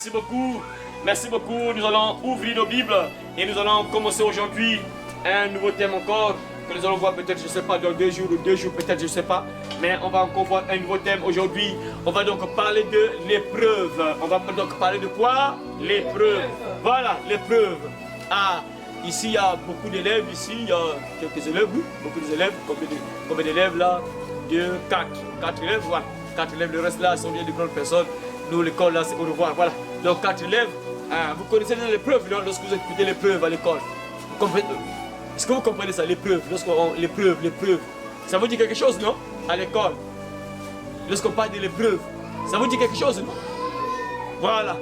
Merci beaucoup, merci beaucoup. Nous allons ouvrir nos Bibles et nous allons commencer aujourd'hui un nouveau thème encore que nous allons voir peut-être, je ne sais pas, dans 2 jours ou 2 jours peut-être, je ne sais pas. Mais on va encore voir un nouveau thème aujourd'hui. On va donc parler de l'épreuve. On va donc parler de quoi? L'épreuve. Voilà, l'épreuve. Ah, ici il y a beaucoup d'élèves, ici il y a quelques élèves, oui, beaucoup d'élèves. Combien d'élèves là? 2, 4. 4 élèves, voilà. 4 élèves, le reste là sont bien de grandes personnes. Nous, l'école là, c'est au revoir, voilà. Donc 4 élèves, vous connaissez l'épreuve lorsque vous écoutez l'épreuve à l'école. Est-ce que vous comprenez ça, l'épreuve? L'épreuve. Ça vous dit quelque chose, non? À l'école. Lorsqu'on parle de l'épreuve, ça vous dit quelque chose, non? Voilà.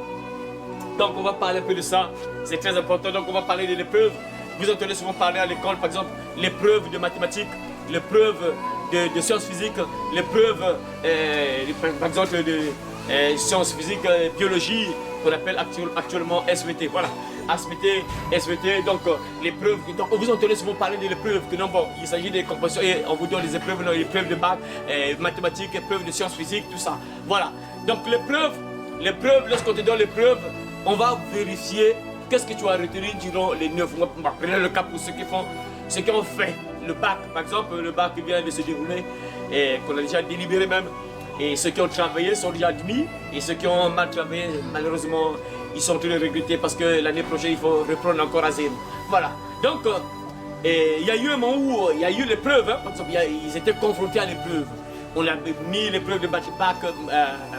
Donc on va parler un peu de ça. C'est très important. Donc on va parler de l'épreuve. Vous entendez souvent parler à l'école, par exemple, l'épreuve de mathématiques, l'épreuve de sciences physiques, l'épreuve, par exemple, de sciences physiques, biologie, qu'on appelle actuellement SVT. Voilà, SVT, donc l'épreuve. Donc vous entendez souvent parler de l'épreuve, que non, bon, il s'agit des compositions et on vous donne les épreuves, l'épreuve de bac, mathématiques, épreuve de sciences physiques, tout ça. Voilà. Donc l'épreuve, lorsqu'on te donne l'épreuve, on va vérifier qu'est-ce que tu as retenu durant les 9 mois. Prenez le cas pour ceux qui ont fait le bac, par exemple, le bac vient de se dérouler et qu'on a déjà délibéré même. Et ceux qui ont travaillé sont déjà admis. Et ceux qui ont mal travaillé, malheureusement, ils sont en train de regretter parce que l'année prochaine, il faut reprendre encore à zéro. Voilà. Donc, il y a eu un moment où il y a eu l'épreuve. Hein, par exemple, ils étaient confrontés à l'épreuve. On a mis l'épreuve de bac,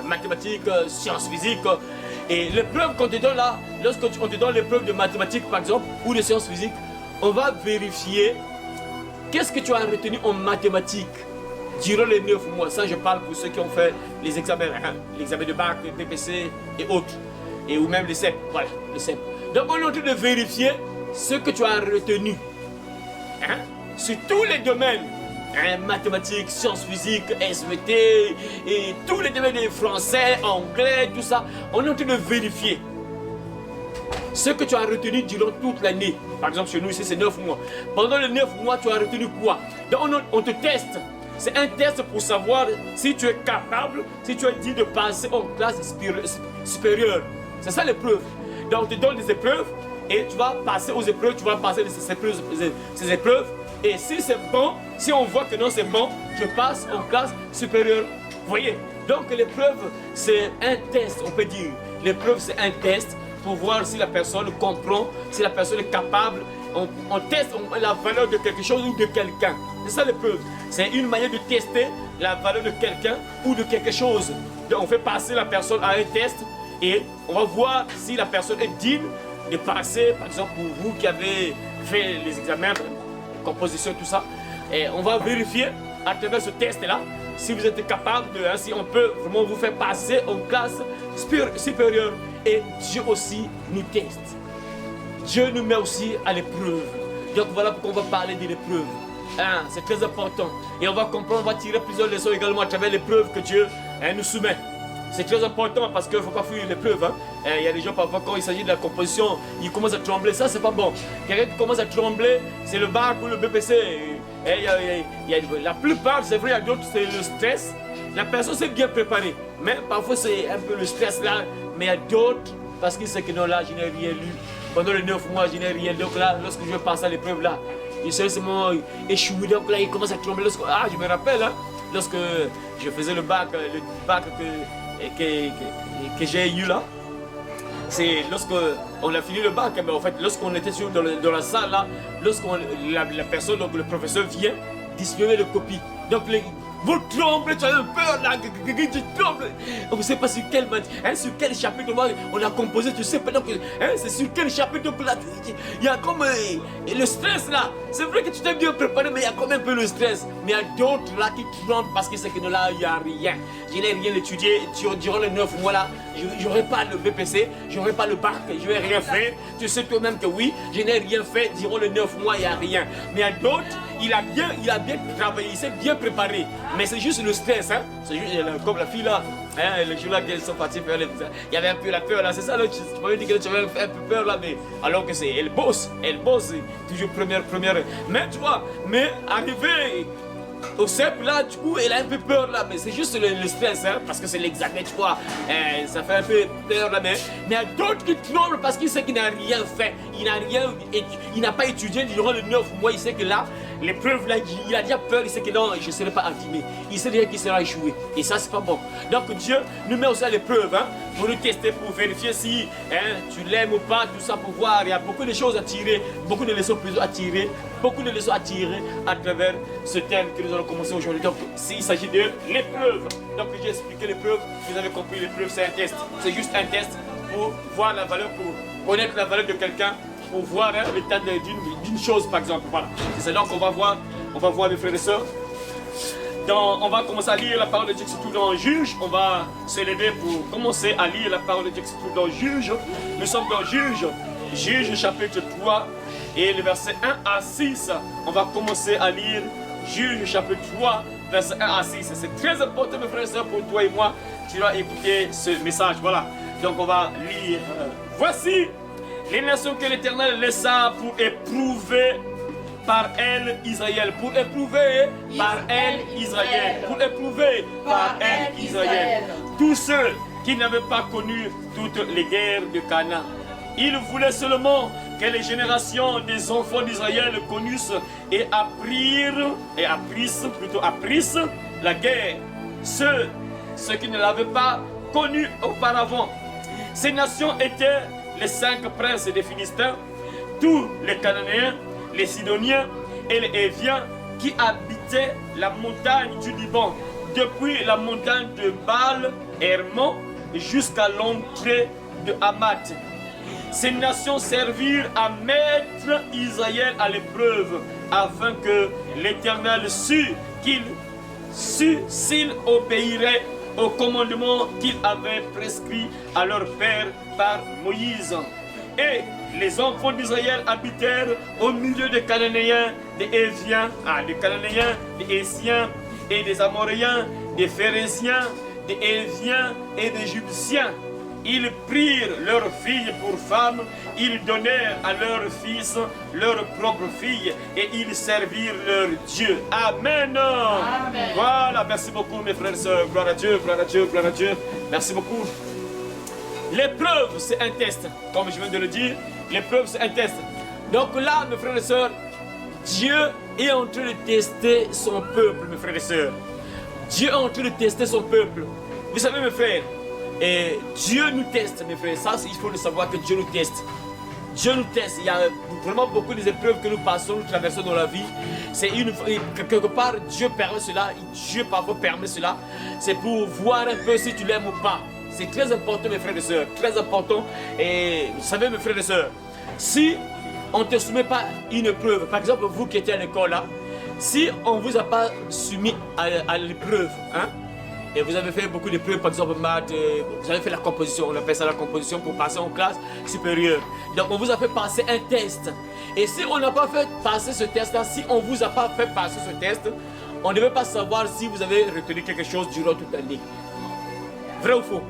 mathématiques, sciences physiques. Et l'épreuve qu'on te donne là, lorsqu'on te donne l'épreuve de mathématiques, par exemple, ou de sciences physiques, on va vérifier qu'est-ce que tu as retenu en mathématiques durant les 9 mois. Ça, je parle pour ceux qui ont fait les examens, hein, l'examen de bac, le BPC et autres, et ou même les CEP. Voilà, les CEP. Donc, on est en train de vérifier ce que tu as retenu, hein, sur tous les domaines, hein, mathématiques, sciences physiques, SVT, et tous les domaines de français, anglais, tout ça. On est en train de vérifier ce que tu as retenu durant toute l'année. Par exemple, chez nous, ici, c'est 9 mois. Pendant les 9 mois, tu as retenu quoi? Donc, on te teste. C'est un test pour savoir si tu es capable, si tu es dit de passer en classe supérieure. C'est ça l'épreuve. Donc, on te donne des épreuves et tu vas passer aux épreuves, tu vas passer ces épreuves. Et si c'est bon, si on voit que non, c'est bon, tu passes en classe supérieure. Vous voyez? Donc, l'épreuve, c'est un test, on peut dire. L'épreuve, c'est un test pour voir si la personne comprend, si la personne est capable. On teste la valeur de quelque chose ou de quelqu'un. C'est ça l'épreuve. C'est une manière de tester la valeur de quelqu'un ou de quelque chose. Donc on fait passer la personne à un test et on va voir si la personne est digne de passer, par exemple pour vous qui avez fait les examens, composition, tout ça. Et on va vérifier à travers ce test-là si vous êtes capable de, hein, si on peut vraiment vous faire passer en classe supérieure. Et Dieu aussi nous teste. Dieu nous met aussi à l'épreuve. Donc voilà pourquoi on va parler de l'épreuve. Hein, c'est très important. Et on va comprendre, on va tirer plusieurs leçons également à travers l'épreuve que Dieu, hein, nous soumet. C'est très important parce qu'il ne faut pas fuir l'épreuve. Hein. Il y a des gens parfois quand il s'agit de la composition, ils commencent à trembler. Ça, c'est pas bon. Quelqu'un qui commence à trembler, c'est le bac ou le BPC. La plupart, c'est vrai, il y a d'autres, c'est le stress. La personne s'est bien préparée. Mais parfois, c'est un peu le stress là. Mais il y a d'autres, parce qu'ils savent que non, là, je n'ai rien lu. Pendant les 9 mois, je n'ai rien. Donc là, lorsque je vais passer à l'épreuve là, je suis seulement échoué. Donc là, il commence à trembler. Je me rappelle, hein, lorsque je faisais le bac que j'ai eu là. C'est lorsqu'on a fini le bac, mais en fait, lorsqu'on était dans la salle là, la personne, donc le professeur vient distribuer les copies. Donc vous tremblez, tu as un peur là, tu trembles. On ne sait pas sur quel chapitre on a composé, tu sais pas, c'est sur quel chapitre là, il y a comme le stress là. C'est vrai que tu t'es bien préparé, mais il y a quand même un peu le stress. Mais il y a d'autres là qui tremblent parce que c'est que là, il n'y a rien. Je n'ai rien étudié durant les 9 mois là. Je n'aurai pas le BPC, je n'aurai pas le bac, je n'ai rien fait. Tu sais toi-même que oui, je n'ai rien fait durant les 9 mois, il n'y a rien. Mais il y a d'autres, il a bien travaillé, il s'est bien préparé. Mais c'est juste le stress, hein. C'est juste comme la fille là, hein, le jour là qu'elles sont parties faire les... Il y avait un peu la peur là, c'est ça là, tu m'avais dit que tu avais un peu peur là, mais alors que elle bosse, toujours première. Mais tu vois, mais arrivé au CEP là, du coup, elle a un peu peur là, mais c'est juste le stress, hein, parce que c'est l'examen, tu vois, ça fait un peu peur là, mais il y a d'autres qui tremblent parce qu'il sait qu'il n'a rien fait, il n'a pas étudié durant les 9 mois, il sait que là, l'épreuve là, il a déjà peur, il sait que non, je ne serai pas activé, il sait déjà qu'il sera échoué, et ça c'est pas bon. Donc Dieu nous met aussi à l'épreuve, hein, pour nous tester, pour vérifier si tu l'aimes ou pas, tout ça pour voir, il y a beaucoup de choses à tirer, beaucoup de leçons à tirer, à travers ce thème que nous allons commencer aujourd'hui. Donc, s'il s'agit de l'épreuve, donc j'ai expliqué l'épreuve, vous avez compris, l'épreuve c'est un test, c'est juste un test pour voir la valeur, pour connaître la valeur de quelqu'un, pour voir l'état d'une chose par exemple. Voilà, c'est donc on va voir mes frères et sœurs. On va commencer à lire la parole de Dieu, surtout dans Juge. On va se lever pour commencer à lire la parole de Dieu, surtout dans Juge. Nous sommes dans Juge chapitre 3 et le verset 1 à 6. On va commencer à lire Juge chapitre 3, verset 1 à 6. C'est très important, mes frères et sœurs, pour toi et moi. Tu dois écouter ce message. Voilà. Donc on va lire. Voici les nations que l'Éternel laissa pour éprouver par elle Israël, pour éprouver par elle Israël, pour éprouver par elle Israël. Tous ceux qui n'avaient pas connu toutes les guerres de Canaan. Il voulait seulement que les générations des enfants d'Israël connussent et apprissent la guerre. Ceux qui ne l'avaient pas connu auparavant. Ces nations étaient les 5 princes des Philistins, tous les Cananéens, les Sidoniens et les Héviens qui habitaient la montagne du Liban, depuis la montagne de Baal-Hermon jusqu'à l'entrée de Hamath. Ces nations servirent à mettre Israël à l'épreuve, afin que l'Éternel sût s'il obéirait au commandement qu'il avait prescrit à leur père par Moïse. Et les enfants d'Israël habitèrent au milieu des Cananéens, des Héviens, des Hessiens et des Amoréens, des Phérésiens, des Héviens et des Jébusiens. Ils prirent leurs filles pour femmes, ils donnèrent à leurs fils leurs propres filles et ils servirent leur Dieu. Amen. Amen. Voilà, merci beaucoup mes frères et sœurs. Gloire à Dieu, gloire à Dieu, gloire à Dieu. Merci beaucoup. L'épreuve, c'est un test. Comme je viens de le dire, l'épreuve, c'est un test. Donc là, mes frères et sœurs, Dieu est en train de tester son peuple, mes frères et sœurs. Dieu est en train de tester son peuple. Vous savez, mes frères, et Dieu nous teste, mes frères. Ça, il faut le savoir que Dieu nous teste. Dieu nous teste. Il y a vraiment beaucoup d'épreuves que nous passons, nous traversons dans la vie. C'est quelque part, Dieu permet cela. Dieu parfois permet cela. C'est pour voir un peu si tu l'aimes ou pas. C'est très important, mes frères et sœurs. Très important. Et vous savez, mes frères et sœurs, si on ne te soumet pas une épreuve, par exemple, vous qui étiez à l'école là, si on ne vous a pas soumis à l'épreuve, hein, et vous avez fait beaucoup d'épreuves, par exemple maths, vous avez fait la composition, on appelle ça la composition pour passer en classe supérieure. Donc on vous a fait passer un test. Et si on n'a pas fait passer ce test-là, si on ne vous a pas fait passer ce test, on ne devait pas savoir si vous avez retenu quelque chose durant toute l'année. Vrai ou faux?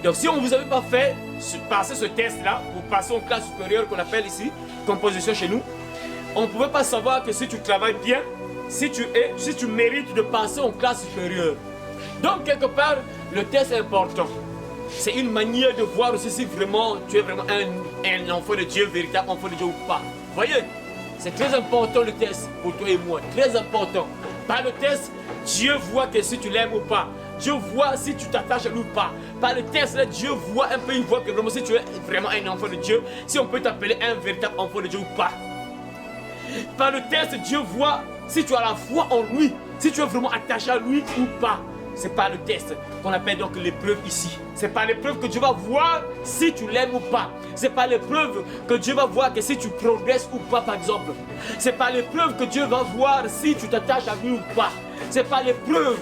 Donc si on ne vous avait pas fait passer ce test-là, pour passer en classe supérieure qu'on appelle ici, composition chez nous, on ne pouvait pas savoir que si tu travailles bien, si tu mérites de passer en classe supérieure. Donc, quelque part, le test est important. C'est une manière de voir aussi si vraiment tu es vraiment un enfant de Dieu, véritable enfant de Dieu ou pas. Vous voyez, c'est très important le test pour toi et moi. Très important. Par le test, Dieu voit que si tu l'aimes ou pas. Dieu voit si tu t'attaches à lui ou pas. Par le test, là, Dieu voit un peu, il voit que vraiment si tu es vraiment un enfant de Dieu, si on peut t'appeler un véritable enfant de Dieu ou pas. Par le test, Dieu voit si tu as la foi en lui, si tu es vraiment attaché à lui ou pas. C'est pas le test qu'on appelle donc l'épreuve ici. C'est pas l'épreuve que Dieu va voir si tu l'aimes ou pas. C'est pas l'épreuve que Dieu va voir que si tu progresses ou pas, par exemple. C'est pas l'épreuve que Dieu va voir si tu t'attaches à lui ou pas. C'est pas l'épreuve.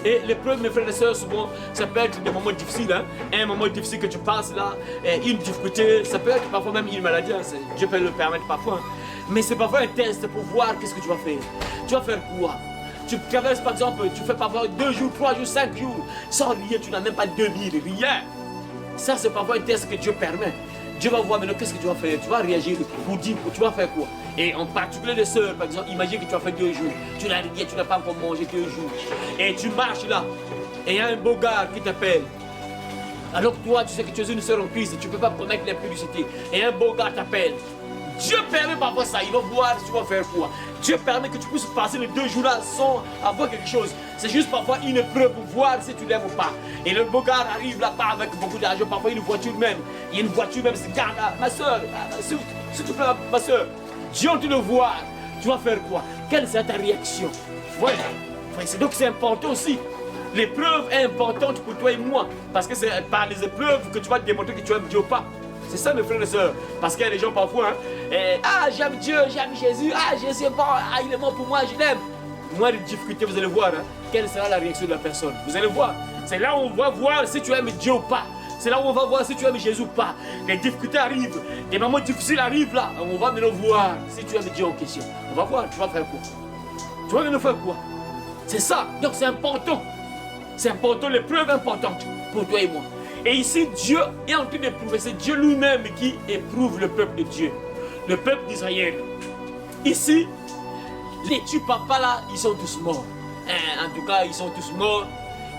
Et l'épreuve, mes frères et sœurs, souvent, ça peut être des moments difficiles. Hein? Un moment difficile que tu passes là, une difficulté, ça peut être parfois même une maladie. Hein? Dieu peut le permettre parfois. Hein? Mais c'est parfois un test pour voir qu'est-ce que tu vas faire. Tu vas faire quoi? Tu traverses par exemple, tu fais parfois 2 jours, 3 jours, 5 jours, sans rien, tu n'as même pas 2000, rien. Ça c'est parfois un test que Dieu permet. Dieu va voir maintenant qu'est-ce que tu vas faire. Tu vas réagir pour dire, tu vas faire quoi. Et en particulier les sœurs, par exemple, imagine que tu as fait 2 jours. Tu n'as rien, tu n'as pas encore mangé 2 jours. Et tu marches là. Et il y a un beau gars qui t'appelle. Alors que toi, tu sais que tu es une sœur en Christ, tu ne peux pas promettre l'impudicité. Et un beau gars t'appelle. Dieu permet parfois ça, il va voir si tu vas faire quoi. Dieu permet que tu puisses passer les 2 jours là sans avoir quelque chose. C'est juste parfois une épreuve pour voir si tu l'aimes ou pas. Et le beau gars arrive là-bas avec beaucoup d'argent, parfois une voiture même. Il y a une voiture même, c'est gars, ma soeur, s'il te plaît, ma soeur. Dieu te le voir, tu vas faire quoi? Quelle sera ta réaction? Voilà. Donc c'est important aussi. L'épreuve est importante pour toi et moi. Parce que c'est par les épreuves que tu vas démontrer que tu aimes Dieu ou pas. C'est ça mes frères et sœurs. Parce qu'il y a des gens parfois, j'aime Dieu, j'aime Jésus, Jésus est bon, il est mort pour moi, je l'aime. Moi, les difficultés, vous allez voir, quelle sera la réaction de la personne. Vous allez voir. C'est là où on va voir si tu aimes Dieu ou pas. C'est là où on va voir si tu aimes Jésus ou pas. Les difficultés arrivent, les moments difficiles arrivent là. On va maintenant voir si tu aimes Dieu en question. On va voir, tu vas faire quoi? Tu vas maintenant faire quoi? C'est ça. Donc c'est important. C'est important, l'épreuve est importante pour toi et moi. Et ici, Dieu est en train d'éprouver. C'est Dieu lui-même qui éprouve le peuple de Dieu. Le peuple d'Israël. Ici, les tu papas là, ils sont tous morts. En tout cas, ils sont tous morts.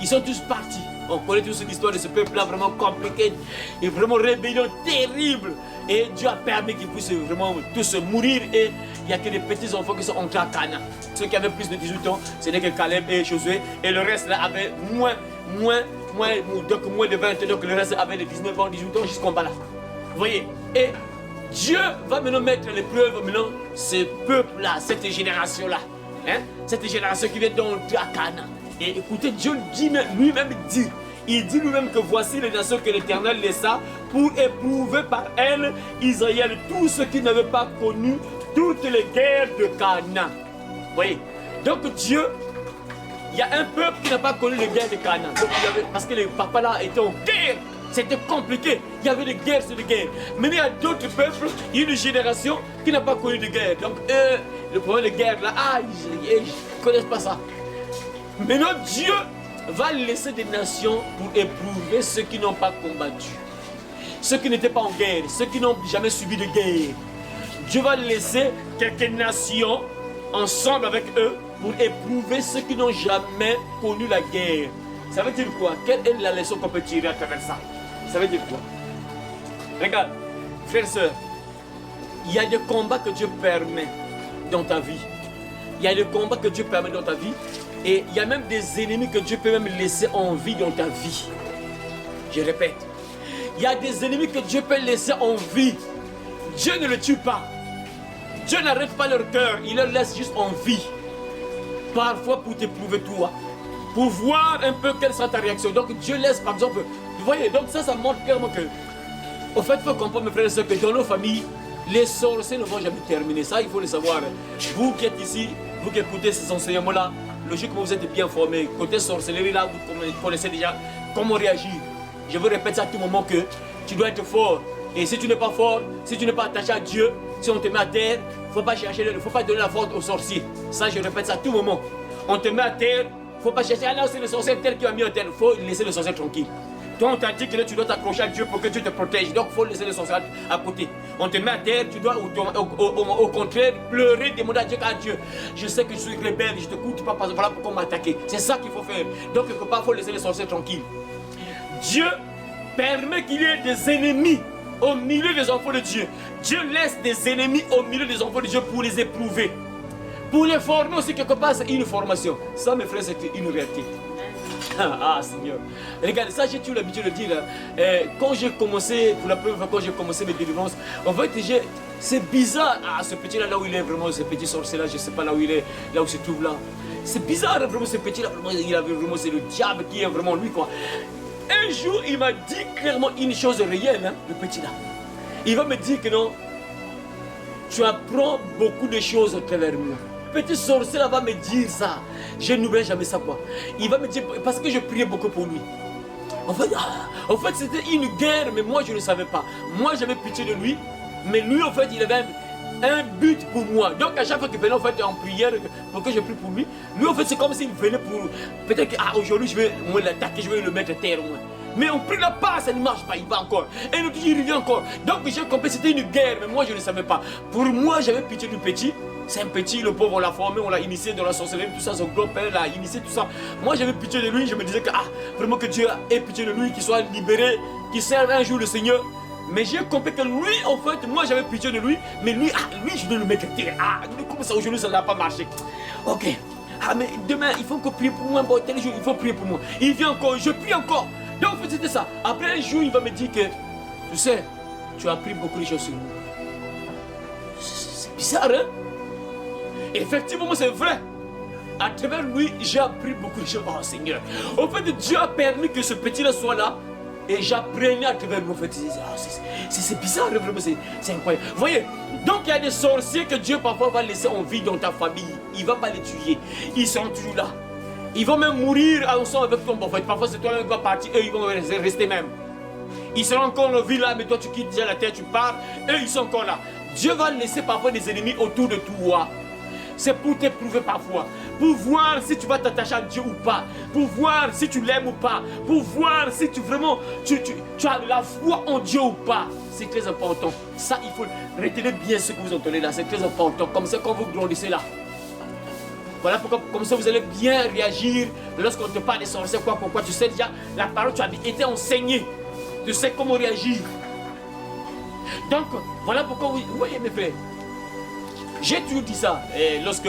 Ils sont tous partis. On connaît tous l'histoire de ce peuple-là, vraiment compliqué et vraiment rébellion terrible. Et Dieu a permis qu'ils puissent vraiment tous mourir. Et il n'y a que des petits enfants qui sont entrés à Canaan. Ceux qui avaient plus de 18 ans, ce n'est que Caleb et Josué. Et le reste là avait moins de 20 ans. Donc le reste avait de 19 ans, 18 ans jusqu'en bas là. Vous voyez? Et Dieu va maintenant mettre à l'épreuve maintenant ce peuple-là, cette génération-là. Cette génération qui vient d'entrer à Canaan. Et écoutez, Dieu lui-même dit. Il dit lui-même que voici les nations que l'Éternel laissa pour éprouver par elles Israël, tous ceux qui n'avaient pas connu toutes les guerres de Canaan. Vous voyez? Donc Dieu, il y a un peuple qui n'a pas connu les guerres de Canaan. Parce que les papas là étaient en guerre. C'était compliqué. Il y avait des guerres sur des guerres. Mais il y a d'autres peuples, il y a une génération qui n'a pas connu de guerre. Donc le problème de guerre là, ils ne connaissent pas ça. Maintenant Dieu va laisser des nations pour éprouver ceux qui n'ont pas combattu. Ceux qui n'étaient pas en guerre, ceux qui n'ont jamais subi de guerre. Dieu va laisser quelques nations ensemble avec eux pour éprouver ceux qui n'ont jamais connu la guerre. Ça veut dire quoi? Quelle est la leçon qu'on peut tirer à travers ça? Ça veut dire quoi? Regarde, frères et sœurs, il y a des combats que Dieu permet dans ta vie. Il y a des combats que Dieu permet dans ta vie. Et il y a même des ennemis que Dieu peut même laisser en vie dans ta vie. Je répète. Il y a des ennemis que Dieu peut laisser en vie. Dieu ne le tue pas. Dieu n'arrête pas leur cœur. Il leur laisse juste en vie. Parfois pour t'éprouver toi. Pour voir un peu quelle sera ta réaction. Donc Dieu laisse par exemple. Vous voyez, donc ça montre clairement que. Au fait, il faut comprendre mes frères et sœurs que dans nos familles, les sorciers ne vont jamais terminer. Ça, il faut le savoir. Vous qui êtes ici, vous qui écoutez ces enseignements-là, logiquement vous êtes bien formés. Côté sorcellerie là, vous connaissez déjà comment réagir. Je vous répète ça à tout moment que tu dois être fort. Et si tu n'es pas fort, si tu n'es pas attaché à Dieu, si on te met à terre, il ne faut pas chercher, il ne faut pas donner la faute aux sorciers. Ça, je répète ça à tout moment. On te met à terre, il ne faut pas chercher, ah non, c'est le sorcier tel qui a mis à terre. Il faut laisser le sorcier tranquille. Toi, on t'a dit que là, tu dois t'accrocher à Dieu pour que Dieu te protège. Donc, il faut laisser le sorcier à côté. On te met à terre, tu dois au contraire pleurer, demander à Dieu, je sais que je suis rebelle, je te coûte pas, voilà pourquoi m'attaquer. C'est ça qu'il faut faire. Donc, quelque part, il faut laisser le sorcier tranquille. Dieu permet qu'il y ait des ennemis au milieu des enfants de Dieu. Dieu laisse des ennemis au milieu des enfants de Dieu pour les éprouver. Pour les former aussi, quelque part, c'est une formation. Ça, mes frères, c'est une réalité. Seigneur. Regardez, ça j'ai toujours l'habitude de dire. Quand j'ai commencé, pour la première fois, quand j'ai commencé mes délivrances, en fait, c'est bizarre. Ce petit là, là où il est vraiment, ce petit sorcier là, je ne sais pas là où il est, là où il se trouve là. C'est bizarre, vraiment, ce petit là, vraiment, il avait vraiment, c'est le diable qui est vraiment lui, quoi. Un jour, il m'a dit clairement une chose réelle, hein, le petit là. Il va me dire que non, tu apprends beaucoup de choses à travers moi. Le petit sorcier là va me dire ça. Je n'oublierai jamais ça, quoi. Il va me dire, parce que je priais beaucoup pour lui. En fait c'était une guerre, mais moi je ne savais pas. Moi j'avais pitié de lui, mais lui en fait il avait un but pour moi. Donc à chaque fois qu'il venait en fait en prière pour que je prie pour lui, lui en fait c'est comme s'il venait pour, peut-être que aujourd'hui je vais l'attaquer, je vais le mettre à terre au moins. Mais on prie la passe, ça ne marche pas, il va encore. Et l'autre jour, il revient encore. Donc j'ai compris, c'était une guerre, mais moi je ne savais pas. Pour moi, j'avais pitié du petit. C'est un petit, le pauvre, on l'a formé, on l'a initié dans la sorcellerie, tout ça, son grand-père l'a initié, tout ça. Moi j'avais pitié de lui, je me disais que, vraiment que Dieu ait pitié de lui, qu'il soit libéré, qu'il serve un jour le Seigneur. Mais j'ai compris que lui, en fait, moi j'avais pitié de lui, mais lui, lui je dois le mettre à terre. Comme ça aujourd'hui ça n'a pas marché. Ok. Mais demain, il faut encore prier pour moi, tel jour, il faut prier pour moi. Il vient encore, je prie encore. Donc en fait, c'était ça. Après un jour, il va me dire que, tu sais, tu as appris beaucoup de choses sur nous. C'est bizarre, hein? Effectivement, c'est vrai. À travers lui, j'ai appris beaucoup de choses. Oh Seigneur. En fait, Dieu a permis que ce petit-là soit là. Et j'apprenais à travers lui. En fait, c'est bizarre, vraiment, c'est incroyable. Vous voyez, donc il y a des sorciers que Dieu parfois va laisser en vie dans ta famille. Il ne va pas les tuer. Ils sont toujours là. Ils vont même mourir ensemble avec ton prophète. Parfois, c'est toi-même qui vas partir. Eux, ils vont rester même. Ils seront encore en vie là, mais toi, tu quittes déjà la terre, tu pars. Eux, ils sont encore là. Dieu va laisser parfois des ennemis autour de toi. C'est pour t'éprouver parfois, pour voir si tu vas t'attacher à Dieu ou pas, pour voir si tu l'aimes ou pas, pour voir si tu vraiment tu as la foi en Dieu ou pas. C'est très important. Ça, il faut retenir bien ce que vous entendez là, c'est très important. Comme ça, quand vous grandissez là, voilà pourquoi, comme ça, vous allez bien réagir lorsqu'on te parle des sorciers, quoi, tu sais déjà, la parole, tu as été enseigné, tu sais comment réagir. Donc, voilà pourquoi, vous voyez mes frères, j'ai toujours dit ça, et lorsque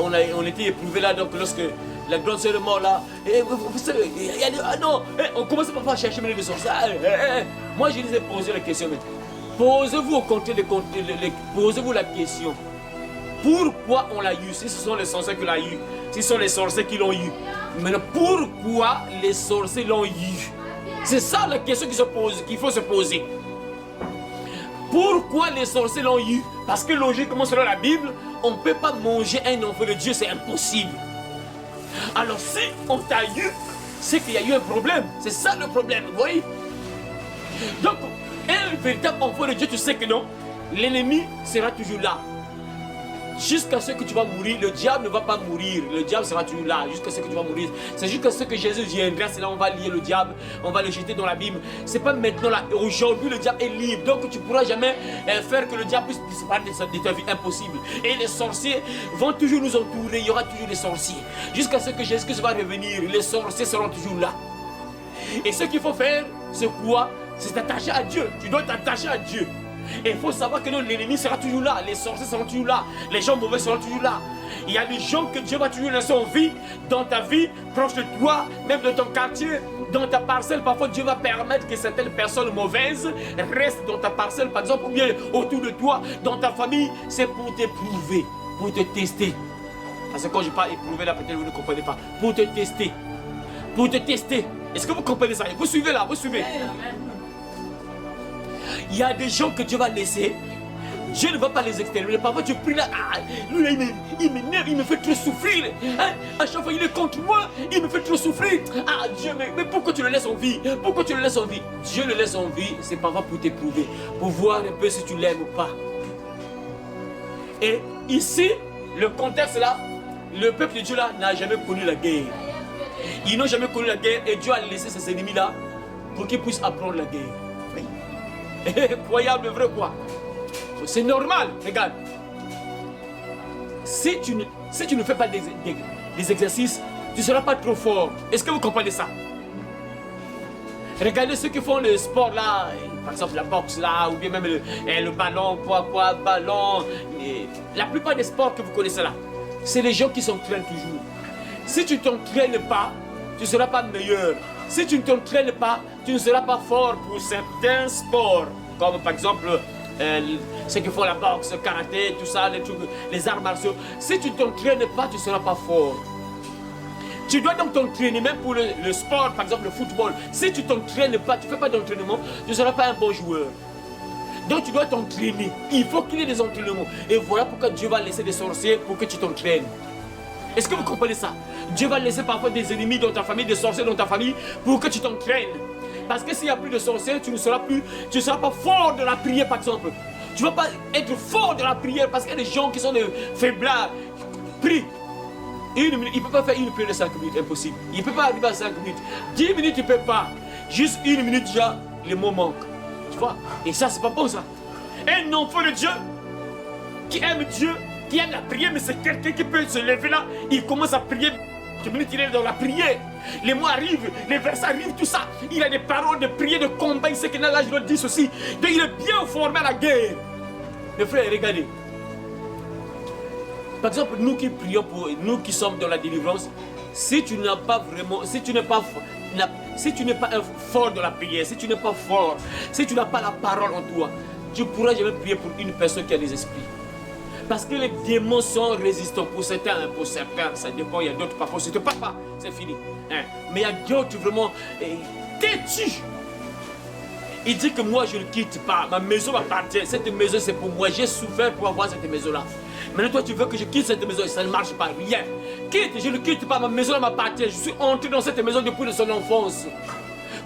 on était éprouvés là, donc lorsque la grande sœur est morte là, vous savez, non, on commence pas à chercher les sorciers. Moi je les ai posé la question, mais posez-vous au contraire, posez-vous la question, pourquoi on l'a eu? Si ce sont les sorciers qui l'ont eu, si ce sont les sorciers qui l'ont eu, mais pourquoi les sorciers l'ont eu? C'est ça la question qu'il faut se poser. Pourquoi les sorciers l'ont eu? Parce que logiquement, selon la Bible, on ne peut pas manger un enfant de Dieu, c'est impossible. Alors si on t'a eu, c'est qu'il y a eu un problème. C'est ça le problème, vous voyez? Donc, un véritable enfant de Dieu, tu sais que non, l'ennemi sera toujours là. Jusqu'à ce que tu vas mourir, le diable ne va pas mourir. Le diable sera toujours là, jusqu'à ce que tu vas mourir. C'est jusqu'à ce que Jésus viendra, c'est là on va lier le diable, on va le jeter dans l'abîme. C'est pas maintenant là, aujourd'hui le diable est libre. Donc tu ne pourras jamais faire que le diable puisse disparaître de ta vie, impossible. Et les sorciers vont toujours nous entourer, il y aura toujours des sorciers. Jusqu'à ce que Jésus va revenir, les sorciers seront toujours là. Et ce qu'il faut faire, c'est quoi? C'est t'attacher à Dieu. Tu dois t'attacher à Dieu. Et il faut savoir que l'ennemi sera toujours là, les sorciers seront toujours là, les gens mauvais seront toujours là. Il y a des gens que Dieu va toujours laisser en vie, dans ta vie, proche de toi, même dans ton quartier, dans ta parcelle. Parfois Dieu va permettre que certaines personnes mauvaises restent dans ta parcelle, par exemple, ou bien autour de toi, dans ta famille. C'est pour t'éprouver, pour te tester. Parce que quand je parle éprouver là, peut-être vous ne comprenez pas. Pour te tester. Pour te tester. Est-ce que vous comprenez ça? Vous suivez là, vous suivez. Il y a des gens que Dieu va laisser. Dieu ne va pas les exterminer. Parfois tu pries là, lui là, il m'énerve, il me fait trop souffrir. Hein? À chaque fois il est contre moi, il me fait trop souffrir. Dieu, mais pourquoi tu le laisses en vie? Pourquoi tu le laisses en vie? Dieu le laisse en vie, c'est parfois pour t'éprouver, pour voir un peu si tu l'aimes ou pas. Et ici, le contexte là, le peuple de Dieu là n'a jamais connu la guerre. Ils n'ont jamais connu la guerre et Dieu a laissé ses ennemis là pour qu'ils puissent apprendre la guerre. Incroyable, vrai quoi? C'est normal, regarde. Si tu ne fais pas des exercices, tu ne seras pas trop fort. Est-ce que vous comprenez ça? Regardez ceux qui font le sport là, par exemple la boxe là, ou bien même le ballon, ballon. La plupart des sports que vous connaissez là, c'est les gens qui s'entraînent toujours. Si tu ne t'entraînes pas, tu ne seras pas meilleur. Si tu ne t'entraînes pas, tu ne seras pas fort pour certains sports. Comme par exemple, ceux qui font la boxe, le karaté, tout ça, les arts martiaux. Si tu ne t'entraînes pas, tu ne seras pas fort. Tu dois donc t'entraîner, même pour le sport, par exemple le football. Si tu ne t'entraînes pas, tu ne fais pas d'entraînement, tu ne seras pas un bon joueur. Donc tu dois t'entraîner. Il faut qu'il y ait des entraînements. Et voilà pourquoi Dieu va laisser des sorciers pour que tu t'entraînes. Est-ce que vous comprenez ça? Dieu va laisser parfois des ennemis dans ta famille, des sorciers dans ta famille, pour que tu t'entraînes. Parce que s'il n'y a plus de sorciers, tu ne seras pas fort de la prière, par exemple. Tu ne vas pas être fort de la prière parce qu'il y a des gens qui sont des faiblards. Prie. Il ne peut pas faire une prière de 5 minutes, impossible. Il ne peut pas arriver à 5 minutes. 10 minutes, il ne peut pas. Juste une minute déjà, les mots manquent. Tu vois? Et ça, c'est pas bon ça. Un enfant de Dieu, qui aime Dieu, qui aime la prière, mais c'est quelqu'un qui peut se lever là, il commence à prier. 2 minutes, il est dans la prière. Les mots arrivent, les versets arrivent, tout ça. Il a des paroles de prière, de combat. Il sait que là, je dois dire ceci. Donc, il est bien formé à la guerre. Mes frères, regardez. Par exemple, nous qui prions pour nous qui sommes dans la délivrance, si tu n'as pas vraiment, si tu n'es pas fort dans la prière, si tu n'es pas fort, si tu n'as pas la parole en toi, tu ne pourras jamais prier pour une personne qui a des esprits. Parce que les démons sont résistants pour certains, ça dépend, il y a d'autres parfois, c'est papa, c'est fini. Hein? Mais il y a d'autres vraiment têtus. Il dit que moi je ne quitte pas, ma maison m'appartient, cette maison c'est pour moi, j'ai souffert pour avoir cette maison-là. Maintenant toi tu veux que je quitte cette maison et ça ne marche pas, rien. Quitte, je ne quitte pas, ma maison m'appartient, je suis entré dans cette maison depuis son enfance.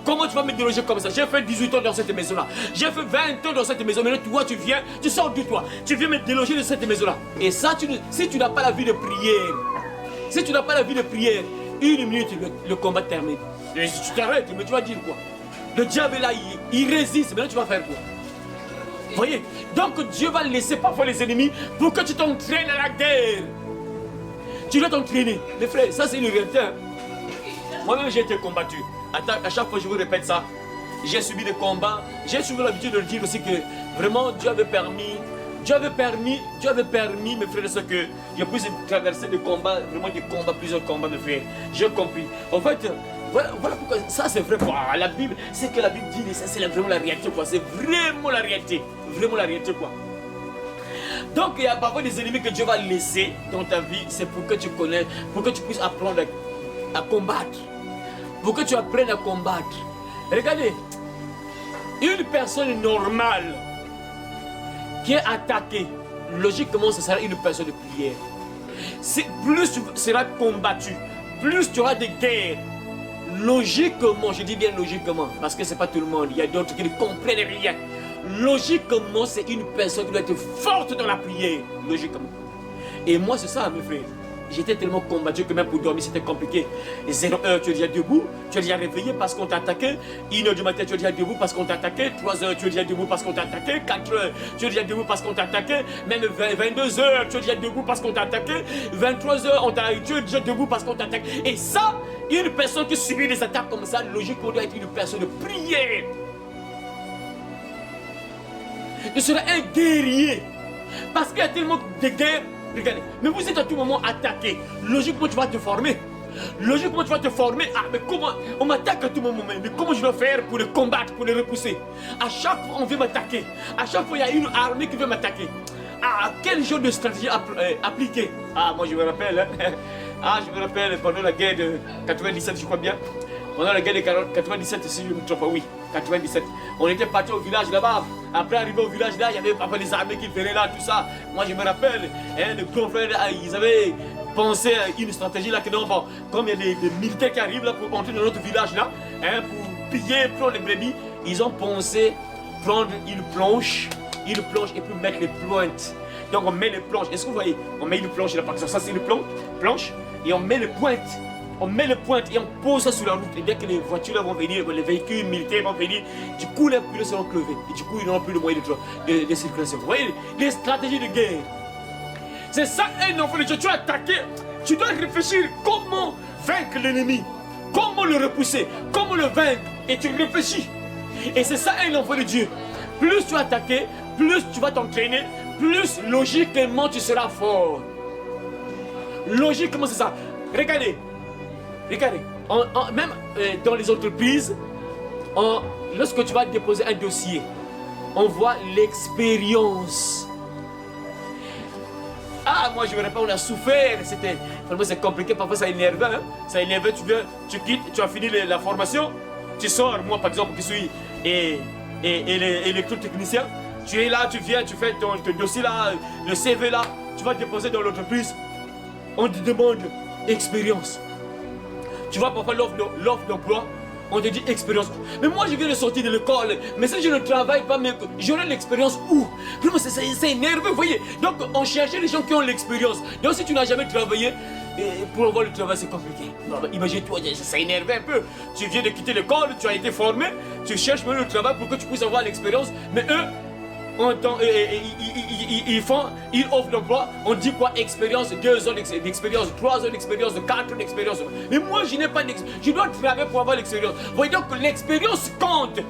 Comment tu vas me déloger comme ça? J'ai fait 18 ans dans cette maison-là. J'ai fait 20 ans dans cette maison. Maintenant, toi, tu viens, tu sors de toi. Tu viens me déloger de cette maison-là. Et ça, si tu n'as pas la vie de prière, si tu n'as pas la vie de prière, une minute, le combat termine. Et si tu t'arrêtes, mais tu vas dire quoi? Le diable est là, il résiste. Maintenant, tu vas faire quoi? Vous voyez? Donc, Dieu va laisser parfois les ennemis pour que tu t'entraînes à la guerre. Tu dois t'entraîner. Les frères, ça, c'est une réalité. Hein? Moi-même, j'ai été combattu. À chaque fois je vous répète ça, j'ai subi des combats. J'ai souvent l'habitude de le dire aussi que vraiment Dieu avait permis, mes frères et sœurs, que je puisse traverser des combats, vraiment des combats, plusieurs combats, mes frères. J'ai compris. En fait, voilà pourquoi ça c'est vrai. La Bible, c'est que la Bible dit, ça c'est vraiment la réalité quoi. C'est vraiment la réalité. Vraiment la réalité quoi. Donc il y a parfois des ennemis que Dieu va laisser dans ta vie, c'est pour que tu connaisses, pour que tu puisses apprendre à combattre. Pour que tu apprennes à combattre. Regardez, une personne normale qui est attaquée, logiquement ce sera une personne de prière. Plus tu seras combattu, plus tu auras des guerres. Logiquement, je dis bien logiquement, parce que ce n'est pas tout le monde, il y a d'autres qui ne comprennent rien. Logiquement, c'est une personne qui doit être forte dans la prière, logiquement. Et moi, c'est ça, mes frères. J'étais tellement combattu que même pour dormir c'était compliqué. 0 heure tu es déjà debout, tu es déjà réveillé parce qu'on t'a attaqué. 1 heure du matin tu es déjà debout parce qu'on t'a attaqué. 3 heures tu es déjà debout parce qu'on t'a attaqué. 4 heures tu es déjà debout parce qu'on t'a attaqué. Même 22 heures tu es déjà debout parce qu'on t'a attaqué. 23 heures tu es déjà debout parce qu'on t'a attaqué. Et ça, une personne qui subit des attaques comme ça, logiquement doit être une personne de prière. Tu seras un guerrier. Parce qu'il y a tellement de guerres. Regardez, mais vous êtes à tout moment attaqué. Logiquement, tu vas te former. Logiquement, tu vas te former. Ah, mais comment? On m'attaque à tout moment. Mais comment je vais faire pour le combattre, pour le repousser? À chaque fois, on veut m'attaquer. À chaque fois, il y a une armée qui veut m'attaquer. Ah, quel genre de stratégie appliquer? Ah, moi, je me rappelle. Hein. Ah, je me rappelle pendant la guerre de 97, je crois bien. Pendant la guerre de 97, si je ne me trompe pas, oui, 97. On était parti au village là-bas. Après, arrivé au village là, il y avait parfois les armées qui venaient là, tout ça. Moi, je me rappelle, hein, les grands frères, ils avaient pensé à une stratégie là, que non, bon, comme il y a des militaires qui arrivent là pour entrer dans notre village là, hein, pour piller, prendre les brebis, ils ont pensé prendre une planche et puis mettre les pointes. Donc, on met les planches. Est-ce que vous voyez? On met une planche là, par exemple, ça c'est une planche, et on met les pointes. On met les pointes et on pose ça sur la route. Et dès que les voitures vont venir, les véhicules militaires vont venir, du coup les pneus seront crevés. Et du coup, ils n'auront plus de moyens de circulation. Vous voyez les stratégies de guerre. C'est ça un enfant de Dieu. Tu as attaqué. Tu dois réfléchir comment vaincre l'ennemi. Comment le repousser. Comment le vaincre. Et tu réfléchis. Et c'est ça un enfant de Dieu. Plus tu as attaqué, plus tu vas t'entraîner, plus logiquement tu seras fort. Logiquement c'est ça. Regardez, même dans les entreprises, lorsque tu vas déposer un dossier, on voit l'expérience. Ah, moi je me rappelle, on a souffert, vraiment c'est compliqué, parfois ça énervait, hein? Ça énervait, tu quittes, tu as fini la formation, tu sors, moi par exemple qui suis électrotechnicien, tu es là, tu viens, tu fais ton dossier là, le CV là, tu vas déposer dans l'entreprise, on te demande expérience. Tu vois parfois l'offre d'emploi, on te dit expérience. Mais moi je viens de sortir de l'école, mais si je ne travaille pas, j'aurai l'expérience où? Vraiment c'est énerveux, vous voyez. Donc on cherchait les gens qui ont l'expérience. Donc si tu n'as jamais travaillé, pour avoir le travail, c'est compliqué. Imagine-toi, ça énerve un peu. Tu viens de quitter l'école, tu as été formé, tu cherches même le travail pour que tu puisses avoir l'expérience. Mais eux, ils offrent l'emploi, on dit quoi? Expérience, 2 ans d'expérience, 3 ans d'expérience, 4 ans d'expérience. Mais moi, je n'ai pas d'expérience. Je dois travailler pour avoir l'expérience. Voyez donc que l'expérience compte.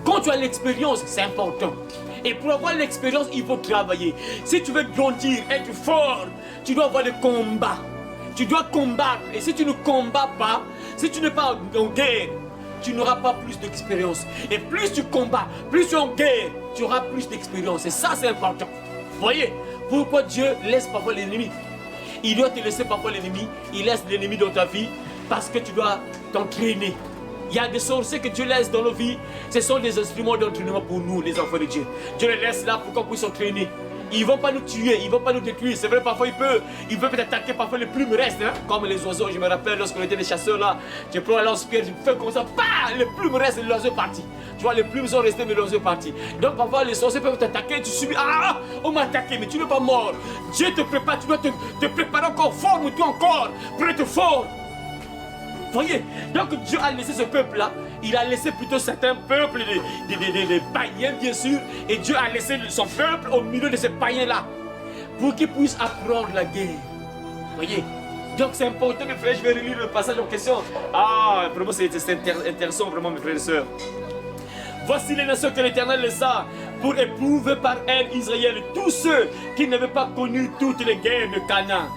Quand tu as l'expérience, c'est important. Et pour avoir l'expérience, il faut travailler. Si tu veux grandir, être fort, tu dois avoir le combat. Tu dois combattre. Et si tu ne combats pas, si tu n'es pas en guerre, tu n'auras pas plus d'expérience. Et plus tu combats, plus tu es en guerre, tu auras plus d'expérience. Et ça, c'est important. Voyez, pourquoi Dieu laisse parfois l'ennemi? Il doit te laisser parfois l'ennemi. Il laisse l'ennemi dans ta vie parce que tu dois t'entraîner. Il y a des sorciers que Dieu laisse dans nos vies. Ce sont des instruments d'entraînement pour nous, les enfants de Dieu. Dieu les laisse là pour qu'on puisse s'entraîner. Ils ne vont pas nous tuer, ils ne vont pas nous détruire. C'est vrai, parfois ils peuvent attaquer, parfois les plumes restent. Hein? Comme les oiseaux, je me rappelle lorsqu'on était des chasseurs là. Je prends la lance-pierre, je fais comme ça, les plumes restent et l'oiseau est parti. Tu vois, les plumes sont restées, mais l'oiseau est parti. Donc parfois les sorciers peuvent t'attaquer, tu subis, on m'a attaqué, mais tu n'es pas mort. Dieu te prépare, tu dois te préparer encore, forme-toi encore pour être fort. Voyez, donc Dieu a laissé ce peuple-là, il a laissé plutôt certains peuples, des païens bien sûr, et Dieu a laissé son peuple au milieu de ces païens-là, pour qu'ils puissent apprendre la guerre. Voyez, donc c'est important mes frères, je vais relire le passage en question. Vraiment c'est intéressant vraiment mes frères et sœurs. Voici les nations que l'Éternel laissa pour éprouver par elles Israël, tous ceux qui n'avaient pas connu toutes les guerres de Canaan.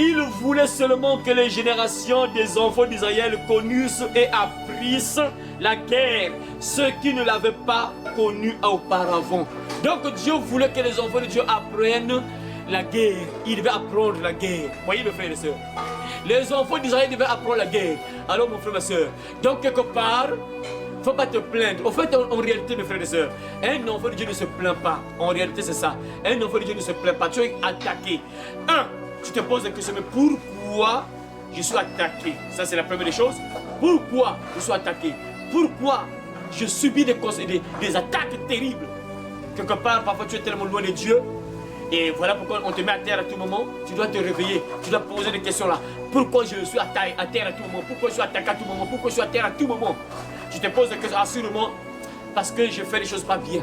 Il voulait seulement que les générations des enfants d'Israël connaissent et apprissent la guerre, ceux qui ne l'avaient pas connue auparavant. Donc Dieu voulait que les enfants de Dieu apprennent la guerre. Ils devaient apprendre la guerre. Voyez mes frères et sœurs. Les enfants d'Israël devaient apprendre la guerre. Alors mon frère, ma soeur, donc quelque part, il ne faut pas te plaindre. En fait, en réalité, mes frères et sœurs, un enfant de Dieu ne se plaint pas. En réalité, c'est ça. Un enfant de Dieu ne se plaint pas. Tu es attaqué. Tu te poses la question, mais pourquoi je suis attaqué? Ça, c'est la première des choses. Pourquoi je suis attaqué? Pourquoi je subis des attaques terribles? Quelque part, parfois, tu es tellement loin de Dieu. Et voilà pourquoi on te met à terre à tout moment. Tu dois te réveiller. Tu dois poser des questions là. Pourquoi je suis à terre à tout moment? Pourquoi je suis attaqué à tout moment? Pourquoi je suis à terre à tout moment? Tu te poses des questions, assurément, parce que je fais les choses pas bien.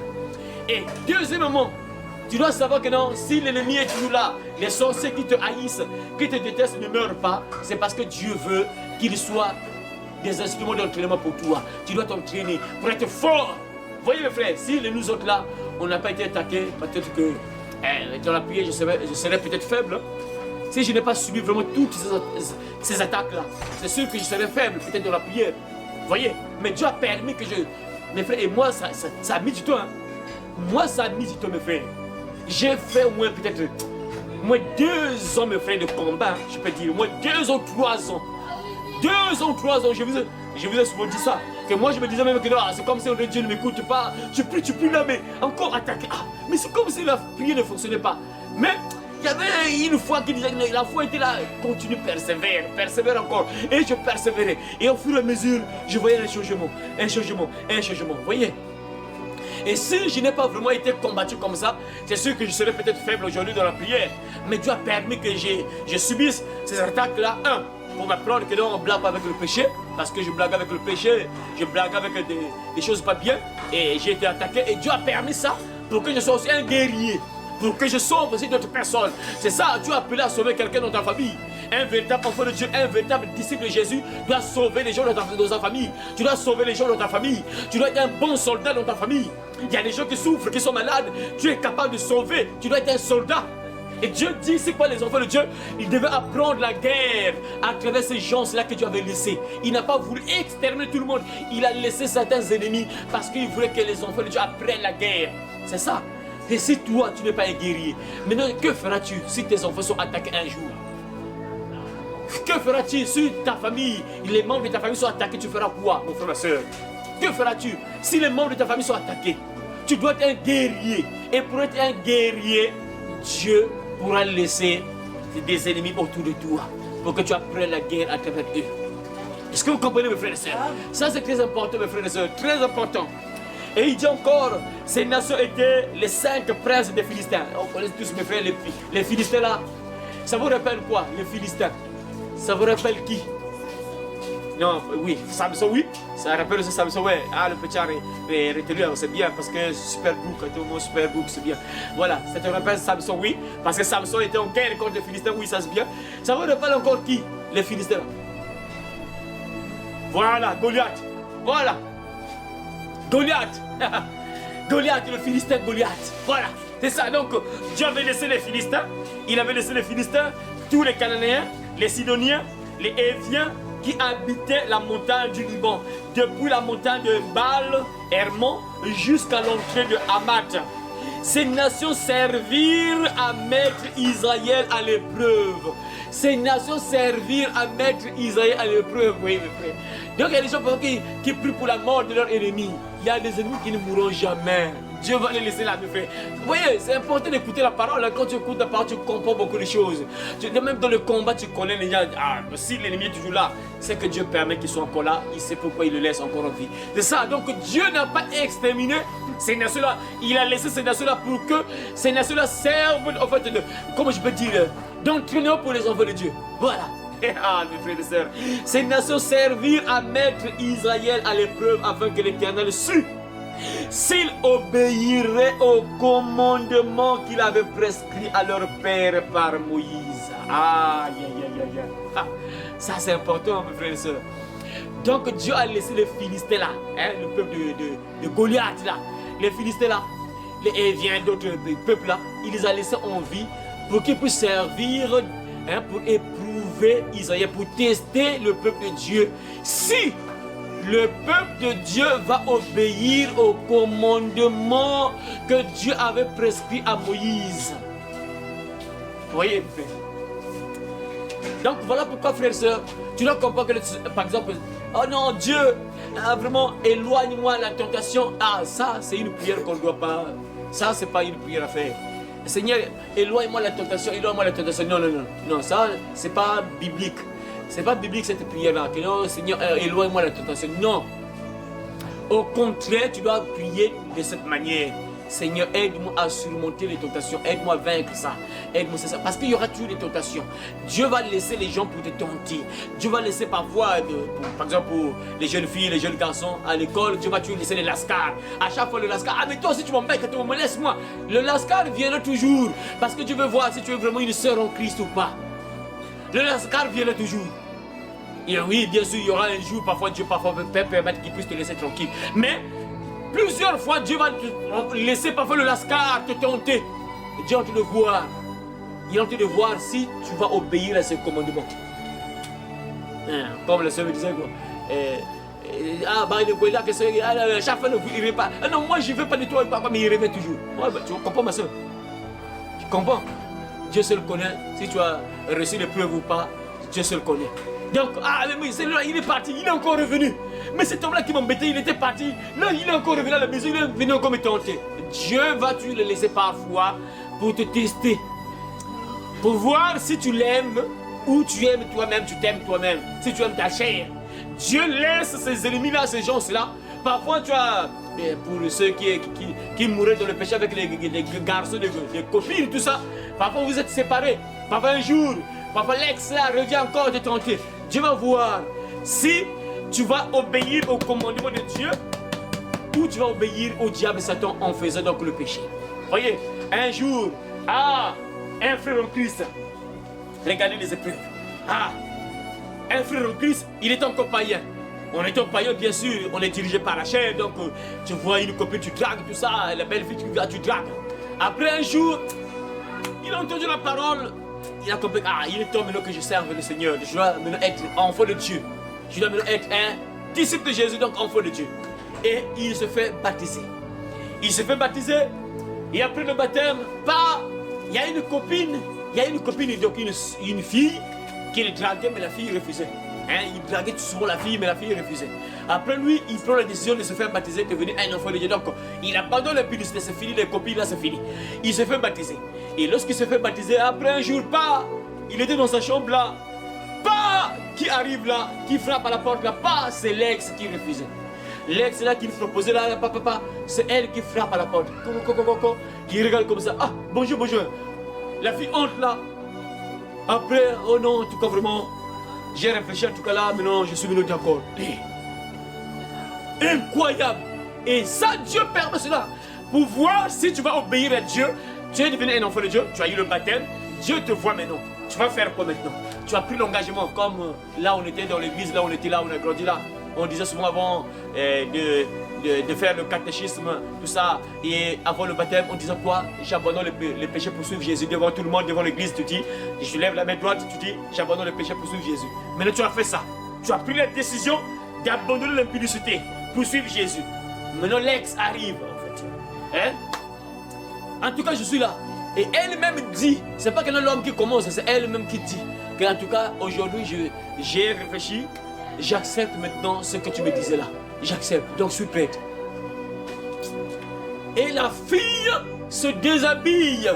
Et deuxièmement, tu dois savoir que non, si l'ennemi est toujours là, les sorciers qui te haïssent, qui te détestent ne meurent pas, c'est parce que Dieu veut qu'ils soient des instruments d'entraînement pour toi. Tu dois t'entraîner pour être fort. Voyez mes frères, si nous autres là, on n'a pas été attaqués, peut-être que dans la prière, je serais peut-être faible. Si je n'ai pas subi vraiment toutes ces attaques-là, c'est sûr que je serais faible, peut-être dans la prière. Voyez, mais Dieu a permis que mes frères, et moi, ça a mis du temps. Hein. Moi, ça a mis du temps, mes frères. J'ai fait au moins peut-être 2 ans, mes frères, de combat, je peux dire, au moins 2 ans, 3 ans. 2 ans, 3 ans, je vous ai souvent dit ça. Que moi, je me disais même que c'est comme si Dieu ne m'écoute pas. Je prie là, mais encore attaqué. Mais c'est comme si la prière ne fonctionnait pas. Mais il y avait une fois qui disait que la foi était là. Continue, persévère encore. Et je persévérais. Et au fur et à mesure, je voyais un changement. Vous voyez? Et si je n'ai pas vraiment été combattu comme ça, c'est sûr que je serais peut-être faible aujourd'hui dans la prière. Mais Dieu a permis que je subisse ces attaques-là. Pour m'apprendre que non, on ne blague pas avec le péché. Parce que je blague avec le péché, je blague avec des choses pas bien. Et j'ai été attaqué. Et Dieu a permis ça pour que je sois aussi un guerrier. Pour que je sauve aussi d'autres personnes. C'est ça, Dieu a appelé à sauver quelqu'un dans ta famille. Un véritable enfant de Dieu, un véritable disciple de Jésus doit sauver les gens dans ta famille. Tu dois sauver les gens dans ta famille. Tu dois être un bon soldat dans ta famille. Il y a des gens qui souffrent, qui sont malades. Tu es capable de sauver. Tu dois être un soldat. Et Dieu dit, c'est quoi les enfants de Dieu? Ils devaient apprendre la guerre à travers ces gens-là que Dieu avait laissés. Il n'a pas voulu exterminer tout le monde. Il a laissé certains ennemis parce qu'il voulait que les enfants de Dieu apprennent la guerre. C'est ça. Et si toi, tu n'es pas un guerrier, maintenant, que feras-tu si tes enfants sont attaqués un jour? Que feras-tu si ta famille, les membres de ta famille sont attaqués? Tu feras quoi, mon frère, ma soeur? Que feras-tu si les membres de ta famille sont attaqués? Tu dois être un guerrier. Et pour être un guerrier, Dieu pourra laisser des ennemis autour de toi pour que tu apprennes la guerre à travers eux. Est-ce que vous comprenez, mes frères et sœurs? Ça, c'est très important, mes frères et sœurs, très important. Et il dit encore, ces nations étaient les 5 princes des Philistins. On connaît tous, mes frères, les Philistins là. Ça vous rappelle quoi, les Philistins? Ça vous rappelle qui? Non, oui, Samson, oui. Ça rappelle aussi Samson, ouais. Ah, le petit retenu, c'est bien parce que Superbook, tout le monde Superbook, c'est bien. Voilà, ça te rappelle Samson, oui. Parce que Samson était en guerre contre les Philistins, oui, ça c'est bien. Ça vous rappelle encore qui? Les Philistins. Voilà, Goliath. Voilà. Goliath. Goliath, le Philistin Goliath. Voilà, c'est ça. Donc, Dieu avait laissé les Philistins. Il avait laissé les Philistins, tous les Cananéens, les Sidoniens, les Éviens, qui habitaient la montagne du Liban, depuis la montagne de Baal, Hermon, jusqu'à l'entrée de Hamath. Ces nations servirent à mettre Israël à l'épreuve. Ces nations servirent à mettre Israël à l'épreuve. Oui, mes frères. Donc il y a des gens qui prient pour la mort de leurs ennemis. Il y a des ennemis qui ne mourront jamais. Dieu va les laisser là, mes frères. Vous voyez, c'est important d'écouter la parole. Quand tu écoutes la parole, tu comprends beaucoup de choses. Même dans le combat, tu connais les gens. Ah, si l'ennemi est toujours là, c'est que Dieu permet qu'il soit encore là. Il sait pourquoi il le laisse encore en vie. C'est ça. Donc Dieu n'a pas exterminé ces nations-là. Il a laissé ces nations-là pour que ces nations-là servent, en fait, comment je peux dire, d'entraîneur pour les enfants de Dieu. Voilà. Ah, mes frères et sœurs. Ces nations servirent à mettre Israël à l'épreuve afin que l'Éternel sût s'ils obéiraient au commandement qu'il avait prescrit à leur père par Moïse. Ah, ah, ça c'est important, mes frères et sœurs. Donc Dieu a laissé les Philistins là, hein, le peuple de Goliath là, les Philistins là, les Éviens, d'autres peuples là, il les a laissés en vie pour qu'ils puissent servir, hein, pour éprouver Israël, pour tester le peuple de Dieu. Si le peuple de Dieu va obéir au commandement que Dieu avait prescrit à Moïse. Vous voyez, frère. Donc voilà pourquoi, frères et sœurs, tu dois comprendre que, par exemple, oh non, Dieu, vraiment, éloigne-moi la tentation. Ah, ça, c'est une prière qu'on ne doit pas. Ça, c'est pas une prière à faire. Seigneur, éloigne-moi la tentation, éloigne-moi la tentation. Non, non, non. Non, ça, c'est pas biblique. C'est pas biblique cette prière-là. Que non, Seigneur, éloigne-moi la tentation. Non. Au contraire, tu dois prier de cette manière. Seigneur, aide-moi à surmonter les tentations. Aide-moi à vaincre ça. Aide-moi, c'est ça. Parce qu'il y aura toujours des tentations. Dieu va laisser les gens pour te tenter. Dieu va laisser parfois, par exemple, pour les jeunes filles, les jeunes garçons à l'école, Dieu va toujours laisser les lascars. À chaque fois, le lascar. Ah, mais toi, si tu m'embêtes, laisse-moi. Le lascar viendra toujours. Parce que Dieu veut voir si tu es vraiment une sœur en Christ ou pas. Le lascar viendra toujours. Et oui, bien sûr, il y aura un jour, parfois Dieu peut permettre qu'il puisse te laisser tranquille. Mais plusieurs fois, Dieu va te laisser parfois le lascar te tenter. Dieu est en train de voir. Il est en train de voir si tu vas obéir à ses commandements. Comme la sœur me disait, quoi. Ah, bah, chaque fois, il ne revient pas. Ah non, moi, je ne veux pas de toi, papa, mais il revient toujours. Ouais, bah, tu comprends, ma soeur? Tu comprends? Dieu seul connaît si tu as reçu l'épreuve ou pas. Dieu seul connaît. Donc, ah, mais celui-là, il est parti, il est encore revenu. Mais cet homme-là qui m'embêtait, il était parti. Là, il est encore revenu à la maison, il est venu encore me tenter. Dieu va-tu le laisser parfois pour te tester. Pour voir si tu l'aimes ou tu aimes toi-même, tu t'aimes toi-même. Si tu aimes ta chair. Dieu laisse ces ennemis-là, ces gens-là. Parfois, tu as, pour ceux qui mouraient dans le péché avec les garçons, les copines, tout ça. Parfois, vous êtes séparés. Parfois, un jour, parfois, l'ex-là revient encore te tenter. Dieu va voir si tu vas obéir au commandement de Dieu ou tu vas obéir au diable et Satan en faisant donc le péché. Voyez, un jour, un frère en Christ, regardez les épreuves. Un frère en Christ, il est encore païen. On est en païen, bien sûr, on est dirigé par la chair, donc tu vois une copine, tu dragues, tout ça, la belle fille, tu dragues. Après un jour, il a entendu la parole. Il a compris, il est temps maintenant que je serve le Seigneur. Je dois maintenant être enfant de Dieu. Je dois maintenant être un disciple de Jésus, donc enfant de Dieu. Et il se fait baptiser. Il se fait baptiser. Et après le baptême, il y a une copine, donc une fille qui le draguait, mais la fille refusait. Il draguait souvent la fille, mais la fille refusait. Après lui, il prend la décision de se faire baptiser, de devenir un enfant de Dieu. Donc, il abandonne la publicité, c'est fini, les copines, là, c'est fini. Il se fait baptiser. Et lorsqu'il se fait baptiser, après un jour, il était dans sa chambre là. Qui arrive là, qui frappe à la porte là, c'est l'ex qui refusait. L'ex là qui proposait là, papa, c'est elle qui frappe à la porte. Qui regarde comme ça, bonjour. La fille entre là. Après, oh non, en tout cas vraiment, J'ai réfléchi en tout cas là, maintenant je suis venu d'accord. Incroyable. Et ça, Dieu permet cela. Pour voir si tu vas obéir à Dieu. Tu es devenu un enfant de Dieu, tu as eu le baptême. Dieu te voit maintenant. Tu vas faire quoi maintenant? Tu as pris l'engagement comme là on était dans l'église, là on était là, on a grandi là. On disait souvent avant de faire le catéchisme, tout ça. Et avant le baptême, on disait quoi? J'abandonne le péché pour suivre Jésus devant tout le monde, devant l'église. Tu dis, je lève la main droite, tu dis, j'abandonne le péché pour suivre Jésus. Maintenant tu as fait ça. Tu as pris la décision d'abandonner l'impudicité pour suivre Jésus. Maintenant l'ex arrive en fait. Hein? En tout cas, je suis là. Et elle-même dit, c'est pas que l'homme qui commence, c'est elle-même qui dit qu'en tout cas, aujourd'hui, j'ai réfléchi, j'accepte maintenant ce que tu me disais là. J'accepte, donc je suis prête. Et la fille se déshabille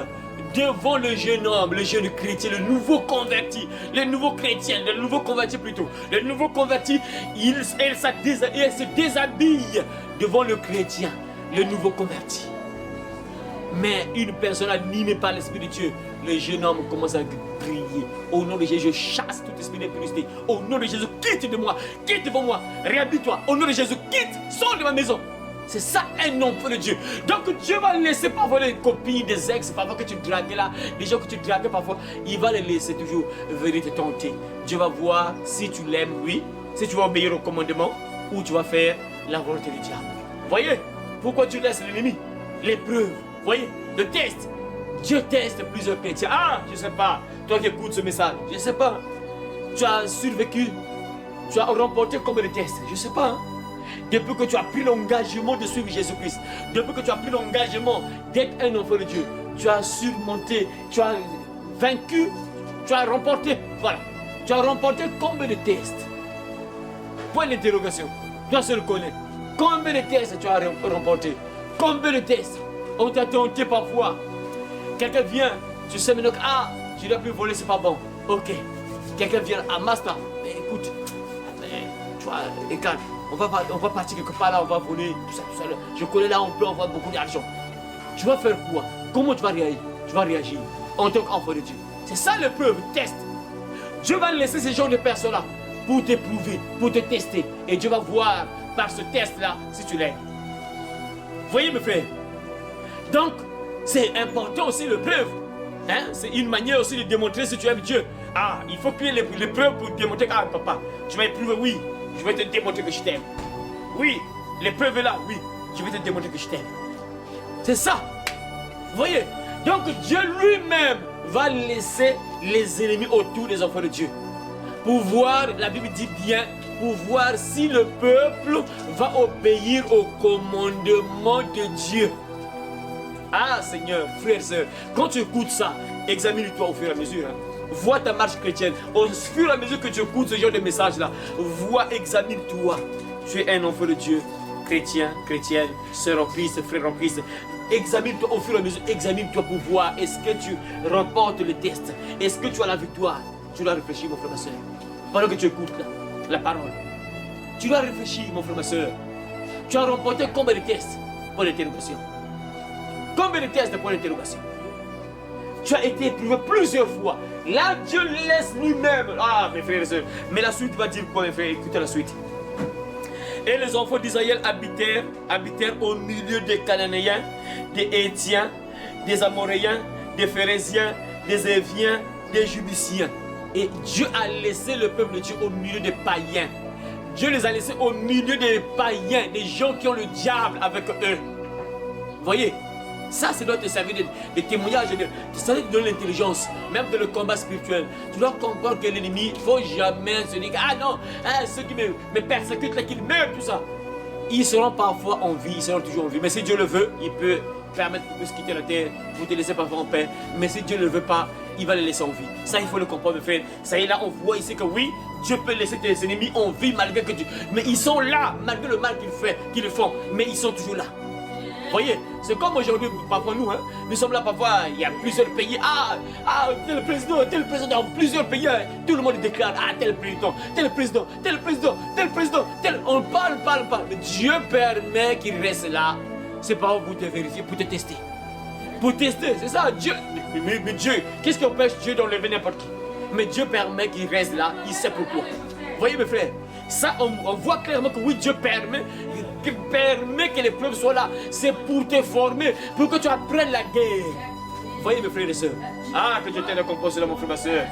devant le jeune homme, le jeune chrétien, le nouveau converti, le nouveau chrétien, le nouveau converti plutôt. Le nouveau converti, elle se déshabille devant le chrétien, le nouveau converti. Mais une personne animée par l'Esprit de Dieu, le jeune homme commence à prier. Au nom de Jésus, je chasse tout esprit d'impudicité. Au nom de Jésus, quitte de moi, quitte devant moi, réhabille-toi. Au nom de Jésus, quitte, sors de ma maison. C'est ça un enfant de Dieu. Donc Dieu va laisser parfois les copines, des ex, parfois que tu dragues là, les gens que tu dragues parfois, il va les laisser toujours venir te tenter. Dieu va voir si tu l'aimes, oui, si tu vas obéir au commandement, ou tu vas faire la volonté du diable. Voyez, pourquoi Dieu laisse l'ennemi? L'épreuve. Voyez, le test. Dieu teste plusieurs chrétiens. Ah, je ne sais pas. Toi qui écoutes ce message, je ne sais pas. Tu as survécu. Tu as remporté combien de tests? Je ne sais pas. Hein? Depuis que tu as pris l'engagement de suivre Jésus-Christ, depuis que tu as pris l'engagement d'être un enfant de Dieu, tu as surmonté, tu as vaincu, tu as remporté. Voilà. Tu as remporté combien de tests? Point d'interrogation. Toi seul connais. Combien de tests tu as remporté? Combien de tests? On t'a tenté parfois. Quelqu'un vient, tu sais maintenant que tu dois plus voler, c'est pas bon. Ok. Quelqu'un vient, master, mais écoute, tu vois, regarde, on va partir quelque part là, on va voler, tout ça. Je connais là, on peut avoir beaucoup d'argent. Tu vas faire quoi? Comment tu vas réagir? Tu vas réagir en tant qu'enfant de Dieu. C'est ça l'épreuve, test. Dieu va laisser ces genre de personnes-là pour t'éprouver, pour te tester. Et Dieu va voir par ce test-là si tu l'aimes. Voyez mes frères? Donc, c'est important aussi l'épreuve. Hein? C'est une manière aussi de démontrer si tu aimes Dieu. Il faut qu'il y ait l'épreuve pour démontrer que, papa, tu vas éprouver, oui, je vais te démontrer que je t'aime. Oui, l'épreuve est là, oui, je vais te démontrer que je t'aime. C'est ça. Vous voyez? Donc, Dieu lui-même va laisser les ennemis autour des enfants de Dieu. Pour voir, la Bible dit bien, pour voir si le peuple va obéir au commandement de Dieu. Seigneur, frères et sœurs, quand tu écoutes ça, examine-toi au fur et à mesure. Hein. Vois ta marche chrétienne. Au fur et à mesure que tu écoutes ce genre de message-là, examine-toi. Tu es un enfant de Dieu, chrétien, chrétienne, sœur en Christ, frère en Christ. Examine-toi au fur et à mesure, examine-toi pour voir est-ce que tu remportes le test. Est-ce que tu as la victoire? Tu dois réfléchir, mon frère, ma sœur. Pendant que tu écoutes la parole. Tu dois réfléchir, mon frère, ma sœur. Tu as remporté combien de tests? Pour l'interrogation. Combien de tests de point d'interrogation? Tu as été éprouvé plusieurs fois. Là, Dieu laisse lui-même. Mes frères et sœurs. Mais la suite va dire quoi, mes frères? Écoutez la suite. Et les enfants d'Israël habitèrent au milieu des Cananéens, des Hétiens, des Amoréens, des Phérésiens, des Éviens, des Jubusiens. Et Dieu a laissé le peuple de Dieu au milieu des païens. Dieu les a laissés au milieu des païens, des gens qui ont le diable avec eux. Vous voyez? Ça, doit te servir de témoignage, ça doit te donner l'intelligence, même dans le combat spirituel. Tu dois comprendre que l'ennemi, il ne faut jamais se dire, ceux qui me persécutent, là, qui meurent, tout ça. Ils seront parfois en vie, ils seront toujours en vie. Mais si Dieu le veut, il peut permettre qu'ils puissent quitter la terre pour te laisser parfois en paix. Mais si Dieu ne le veut pas, il va les laisser en vie. Ça, il faut le comprendre, mes frères. Ça y est, là, on voit ici que oui, Dieu peut laisser tes ennemis en vie malgré que Dieu. Mais ils sont là, malgré le mal qu'ils font. Mais ils sont toujours là. Vous voyez, c'est comme aujourd'hui, parfois nous, nous sommes là parfois, il y a plusieurs pays, tel président, dans plusieurs pays, tout le monde déclare, tel président, on parle, mais Dieu permet qu'il reste là, c'est pas pour te vérifier, pour te tester. Pour tester, c'est ça, Dieu, mais Dieu, qu'est-ce qui empêche Dieu d'enlever n'importe qui? mais Dieu permet qu'il reste là, il sait pourquoi. Voyez mes frères, ça on voit clairement que oui, Dieu permet que les preuves soient là. C'est pour te former, pour que tu apprennes la guerre. Voyez mes frères et sœurs. Ah, que Dieu t'aide à comprendre cela, mon frère, ma sœur.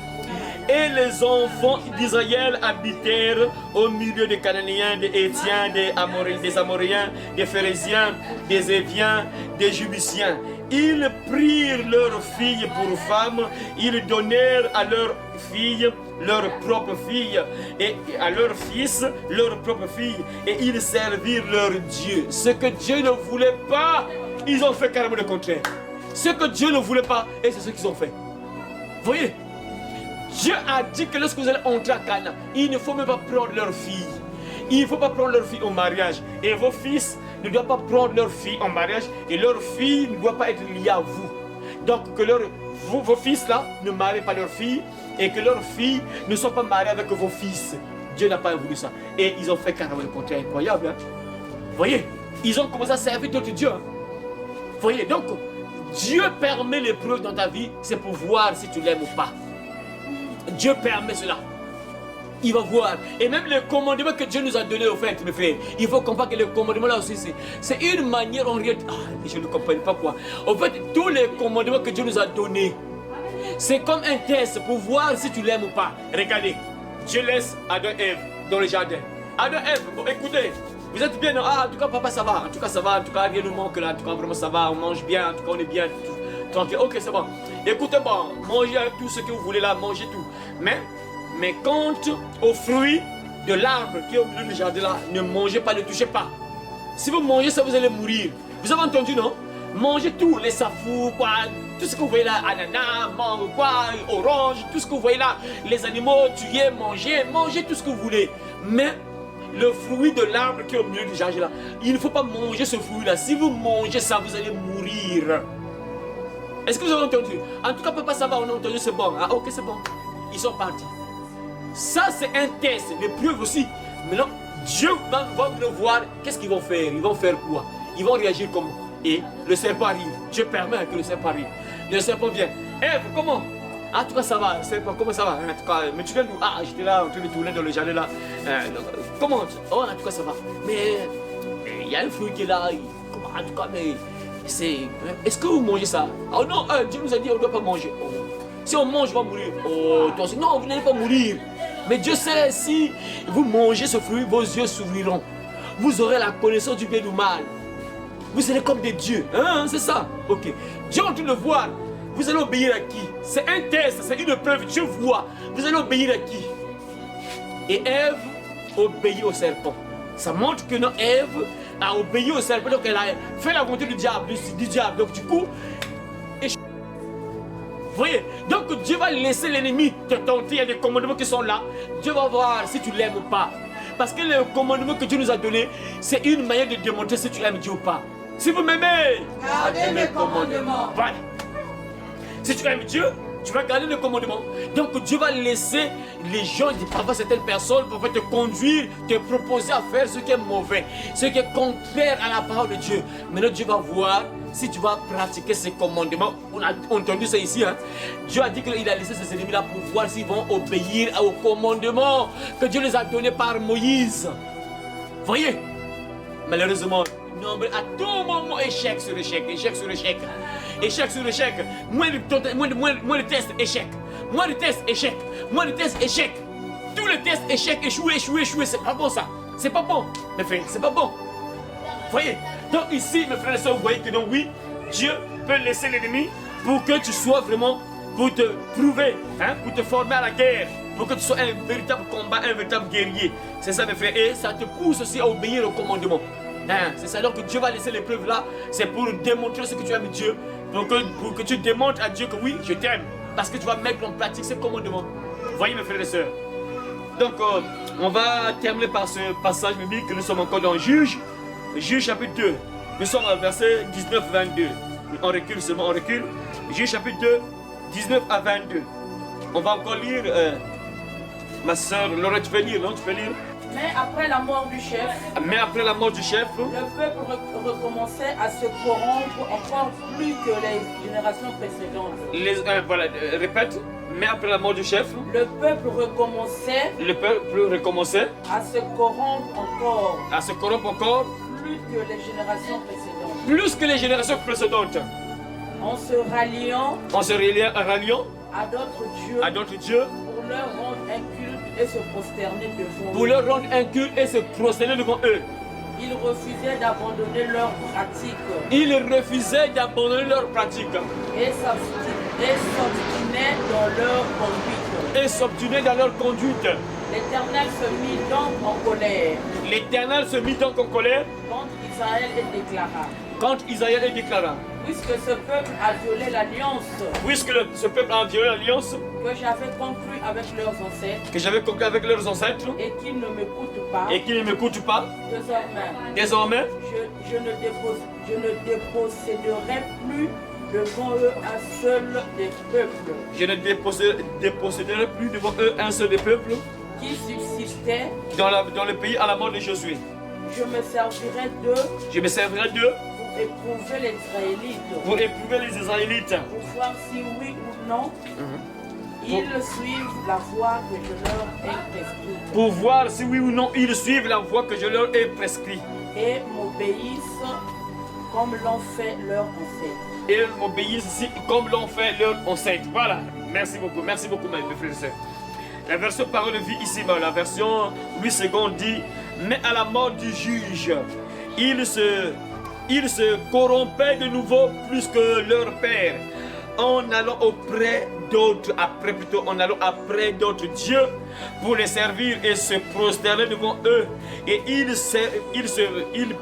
Et les enfants d'Israël habitèrent au milieu des Cananéens, des Hétiens, des Amoréens, des Phérésiens, des Éviens, des Jubusiens. Ils prirent leurs filles pour femmes, ils donnèrent à leurs filles leurs propres filles, et à leurs fils leurs propres filles, et ils servirent leur Dieu. Ce que Dieu ne voulait pas, ils ont fait carrément le contraire. Ce que Dieu ne voulait pas, et c'est ce qu'ils ont fait. Voyez, Dieu a dit que lorsque vous allez entrer à Canaan, il ne faut même pas prendre leurs filles. Il ne faut pas prendre leurs filles au mariage. Et vos fils ne doivent pas prendre leurs filles en mariage. Et leurs filles ne doivent pas être liées à vous. Donc que vos fils là ne marient pas leurs filles. Et que leurs filles ne soient pas mariées avec vos fils. Dieu n'a pas voulu ça. Et ils ont fait carrément le contraire. Incroyable. Hein? Voyez, ils ont commencé à servir d'autres dieux. Hein? Voyez, donc Dieu permet l'épreuve dans ta vie. C'est pour voir si tu l'aimes ou pas. Dieu permet cela. Il va voir. Et même les commandements que Dieu nous a donnés, au fait, mes frères, il faut comprendre que les commandements là aussi, c'est une manière en réalité. Ah, je ne comprends pas quoi. En fait, tous les commandements que Dieu nous a donnés, c'est comme un test pour voir si tu l'aimes ou pas. Regardez, Dieu laisse Adam et Ève dans le jardin. Adam et Ève, bon, écoutez, vous êtes bien. Ah, en tout cas, papa, ça va. En tout cas, ça va. En tout cas, rien ne manque là. En tout cas, vraiment, ça va. On mange bien. En tout cas, on est bien. Tranquille. Ok, c'est bon. Écoutez, bon, mangez tout ce que vous voulez là, mangez tout. Mais quant aux fruits de l'arbre qui est au milieu du jardin là, ne mangez pas, ne touchez pas. Si vous mangez ça, vous allez mourir. Vous avez entendu, non? Mangez tout, les safous, quoi, tout ce que vous voyez là, ananas, mangue, quoi, orange, tout ce que vous voyez là, les animaux, tuez, mangez tout ce que vous voulez. Mais le fruit de l'arbre qui est au milieu du jardin là, il ne faut pas manger ce fruit là. Si vous mangez ça, vous allez mourir. Est-ce que vous avez entendu? En tout cas, papa, ça va, on a entendu, c'est bon. Ah, ok, c'est bon. Ils sont partis. Ça, c'est un test, une preuve aussi. Maintenant, Dieu va nous voir. Qu'est-ce qu'ils vont faire? Ils vont faire quoi? Ils vont réagir comment? Et le serpent arrive. Dieu permet que le serpent arrive. Le serpent vient. Ève, comment? En tout cas, ça va. Serpent, comment ça va? En tout cas, mais tu viens d'où? Ah, j'étais là en train de tourner dans le jardin là. Comment? Oh, en tout cas, ça va. Mais il y a un fruit qui est là. Comment? En tout cas, mais est-ce que vous mangez ça? Oh non, Dieu nous a dit on ne doit pas manger. Oh. Si on mange, on va mourir. Oh, toi aussi. Non, vous n'allez pas mourir. Mais Dieu sait, si vous mangez ce fruit, vos yeux s'ouvriront. Vous aurez la connaissance du bien et du mal. Vous serez comme des dieux. Hein, c'est ça. Ok. Dieu en train de voir. Vous allez obéir à qui? C'est un test, c'est une preuve. Dieu voit. Vous allez obéir à qui? Et Ève obéit au serpent. Ça montre que non, Ève a obéi au serpent. Donc elle a fait la volonté du diable. Donc du coup, vous voyez, donc Dieu va laisser l'ennemi te tenter. Il y a des commandements qui sont là. Dieu va voir si tu l'aimes ou pas. Parce que les commandements que Dieu nous a donnés, c'est une manière de démontrer si tu aimes Dieu ou pas. Si vous m'aimez, gardez mes commandements. Voilà. Si tu aimes Dieu, tu vas garder les commandements. Donc Dieu va laisser les gens, parfois certaines personnes peuvent te conduire, te proposer à faire ce qui est mauvais, ce qui est contraire à la parole de Dieu. Maintenant Dieu va voir si tu vas pratiquer ces commandements. On a entendu ça ici. Hein? Dieu a dit qu'il a laissé ses ennemis là pour voir s'ils vont obéir aux commandements que Dieu les a donnés par Moïse. Voyez, malheureusement, nombre à tout moment échec sur échec, échec sur échec, échec sur échec, moins de tests, échec, moins de tests, échec, moins de tests, échec. Tous les tests, échec, échoué, échoué, échoué, c'est pas bon ça. C'est pas bon, mes frères, c'est pas bon. Voyez, donc ici, mes frères et sœurs, vous voyez que donc oui, Dieu peut laisser l'ennemi pour que tu sois vraiment, pour te prouver, hein, pour te former à la guerre, pour que tu sois un véritable combat, un véritable guerrier. C'est ça, mes frères, et ça te pousse aussi à obéir au commandement. Hein, c'est ça, donc Dieu va laisser l'épreuve là, c'est pour démontrer ce que tu aimes Dieu, pour que tu démontres à Dieu que oui, je t'aime, parce que tu vas mettre en pratique ses commandements. Voyez, mes frères et sœurs. Donc, on va terminer par ce passage biblique que nous sommes encore dans Juge chapitre 2. Nous sommes au verset 19-22. On recule seulement, on recule. Juge chapitre 2, 19 à 22. On va encore lire. Ma soeur Laura, tu peux lire, non? Tu peux lire? Mais après la mort du chef, le peuple recommençait à se corrompre encore plus que les générations précédentes. Répète. Mais après la mort du chef, le peuple recommençait à se corrompre encore plus que les générations précédentes. En se ralliant à d'autres dieux pour leur rendre un culte et se prosterner devant eux. Ils refusaient d'abandonner leurs pratiques. Et s'obstinaient dans leur conduite. L'Éternel se mit donc en colère. Contre Israël et déclara. Puisque ce peuple a violé l'alliance. Que j'avais conclue avec leurs ancêtres. Et qu'ils ne m'écoutent pas. Désormais. Je ne déposséderai plus devant eux un seul des peuples. Je ne déposséderai plus devant eux un seul des peuples. Qui subsistait dans le pays à la mort de Josué. Je me servirai d'eux. Pour éprouver les Israélites. Pour voir si oui ou non ils suivent la voie que je leur ai prescrite. Pour voir si oui ou non ils suivent la voie que je leur ai prescrite. Et m'obéissent comme l'ont fait leurs ancêtres. Voilà. Merci beaucoup, mes frères et sœurs. La version parole de vie ici, la version 8 secondes dit: mais à la mort du juge, ils se corrompaient de nouveau plus que leur père, en allant après d'autres dieux pour les servir et se prosterner devant eux. Et ils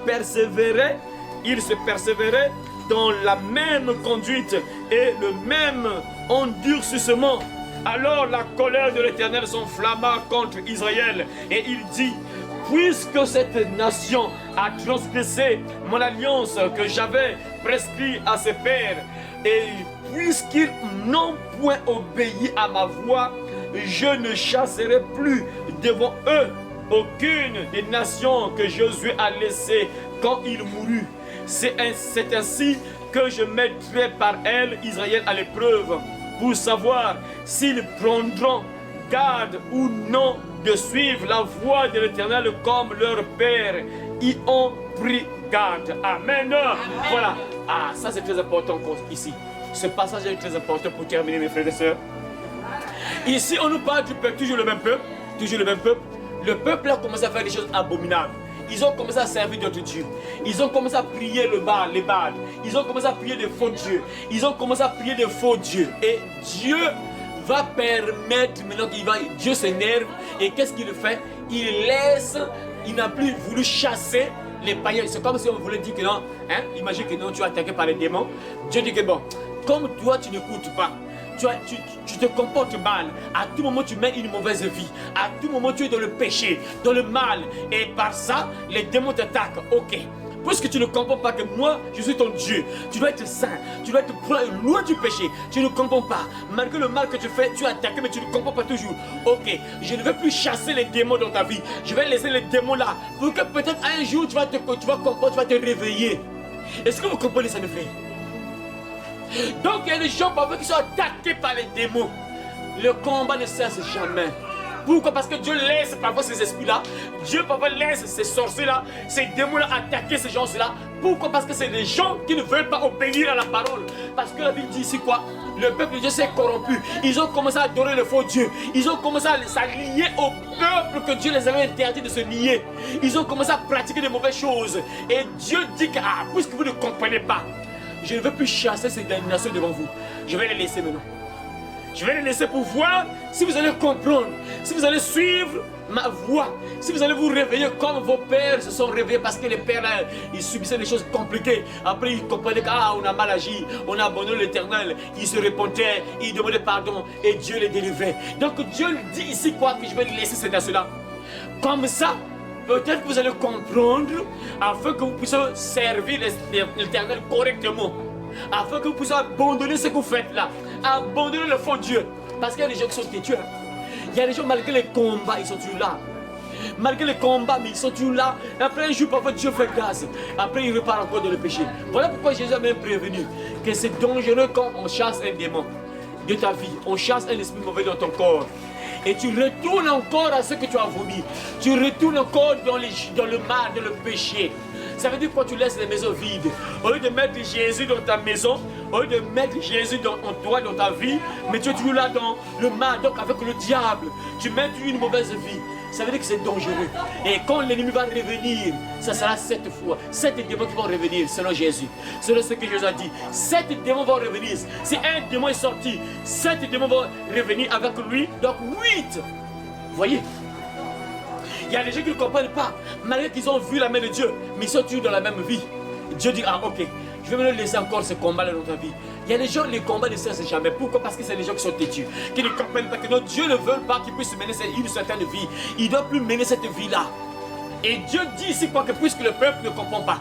persévéraient dans la même conduite et le même endurcissement. Alors la colère de l'Éternel s'enflamma contre Israël et il dit: puisque cette nation a transgressé mon alliance que j'avais prescrite à ses pères, et puisqu'ils n'ont point obéi à ma voix, je ne chasserai plus devant eux aucune des nations que Josué a laissées quand il mourut. C'est ainsi que je mettrai par elles Israël à l'épreuve, pour savoir s'ils prendront garde ou non de suivre la voie de l'Éternel comme leurs pères y ont pris garde. Amen. Voilà. Ah, ça c'est très important ici. Ce passage est très important pour terminer, mes frères et sœurs. Ici, on nous parle du peuple, toujours le même peuple. Le peuple a commencé à faire des choses abominables. Ils ont commencé à servir d'autres dieux. Ils ont commencé à prier les Baals. Ils ont commencé à prier des faux dieux. Et Dieu va permettre maintenant Dieu s'énerve. Et qu'est-ce qu'il fait? Il n'a plus voulu chasser les païens. C'est comme si on voulait dire que non. Imagine que non, tu es attaqué par les démons. Dieu dit que bon, comme toi tu n'écoutes pas, tu te comportes mal. À tout moment, tu mènes une mauvaise vie. À tout moment, tu es dans le péché, dans le mal. Et par ça, les démons t'attaquent. Ok. Puisque tu ne comprends pas que moi, je suis ton Dieu. Tu dois être saint. Tu dois être loin du péché. Tu ne comprends pas. Malgré le mal que tu fais, tu es attaqué, mais tu ne comprends pas toujours. Ok. Je ne vais plus chasser les démons dans ta vie. Je vais laisser les démons là. Pour que peut-être un jour, tu vas comprendre, tu vas te réveiller. Est-ce que vous comprenez ça, mes frères? Donc il y a des gens parfois qui sont attaqués par les démons. Le combat ne cesse jamais. Pourquoi? Parce que Dieu laisse parfois ces esprits-là. Dieu parfois laisse ces sorciers-là, ces démons-là attaquer ces gens-là. Pourquoi? Parce que c'est des gens qui ne veulent pas obéir à la parole. Parce que la Bible dit ici quoi? Le peuple de Dieu s'est corrompu. Ils ont commencé à adorer le faux Dieu. Ils ont commencé à s'allier au peuple que Dieu les avait interdit de se lier. Ils ont commencé à pratiquer de mauvaises choses. Et Dieu dit que puisque vous ne comprenez pas, je ne veux plus chasser ces nations devant vous. Je vais les laisser maintenant. Je vais les laisser pour voir si vous allez comprendre, si vous allez suivre ma voix, si vous allez vous réveiller comme vos pères se sont réveillés, parce que les pères là, ils subissaient des choses compliquées. Après ils comprenaient qu'on a mal agi, on a abandonné l'Éternel. Ils se repentaient, ils demandaient pardon et Dieu les délivrait. Donc Dieu dit ici quoi? Que je vais laisser ces nations-là. Comme ça, peut-être que vous allez comprendre, afin que vous puissiez servir l'Éternel correctement. Afin que vous puissiez abandonner ce que vous faites là. Abandonner le faux Dieu. Parce qu'il y a des gens qui sont têtus. Il y a des gens, malgré les combats, ils sont toujours là. Malgré les combats, mais ils sont toujours là. Après un jour, parfois Dieu fait grâce. Après, il repart encore dans le péché. Voilà pourquoi Jésus a même prévenu que c'est dangereux quand on chasse un démon de ta vie. On chasse un esprit mauvais dans ton corps. Et tu retournes encore à ce que tu as vomi. Tu retournes encore dans le mal, dans le péché. Ça veut dire quoi? Tu laisses les maisons vides. Au lieu de mettre Jésus dans ta maison, au lieu de mettre Jésus en toi, dans ta vie, mais tu es toujours là dans le mal, donc avec le diable. Tu mets une mauvaise vie. Ça veut dire que c'est dangereux. Et quand l'ennemi va revenir, ça sera 7 fois. 7 démons qui vont revenir selon Jésus. Selon ce que Jésus a dit. 7 démons vont revenir. Si un démon est sorti, 7 démons vont revenir avec lui. Donc 8. Vous voyez? Il y a des gens qui ne comprennent pas, malgré qu'ils ont vu la main de Dieu, mais ils sont toujours dans la même vie. Dieu dit, ah ok, je vais me laisser encore ce combat-là dans ta vie. Il y a des gens, les combats ne cessent jamais. Pourquoi? Parce que c'est des gens qui sont têtus, qui ne comprennent pas que non, Dieu ne veut pas qu'ils puissent mener une certaine vie. Il ne doit plus mener cette vie-là. Et Dieu dit ici quoi, que puisque le peuple ne comprend pas,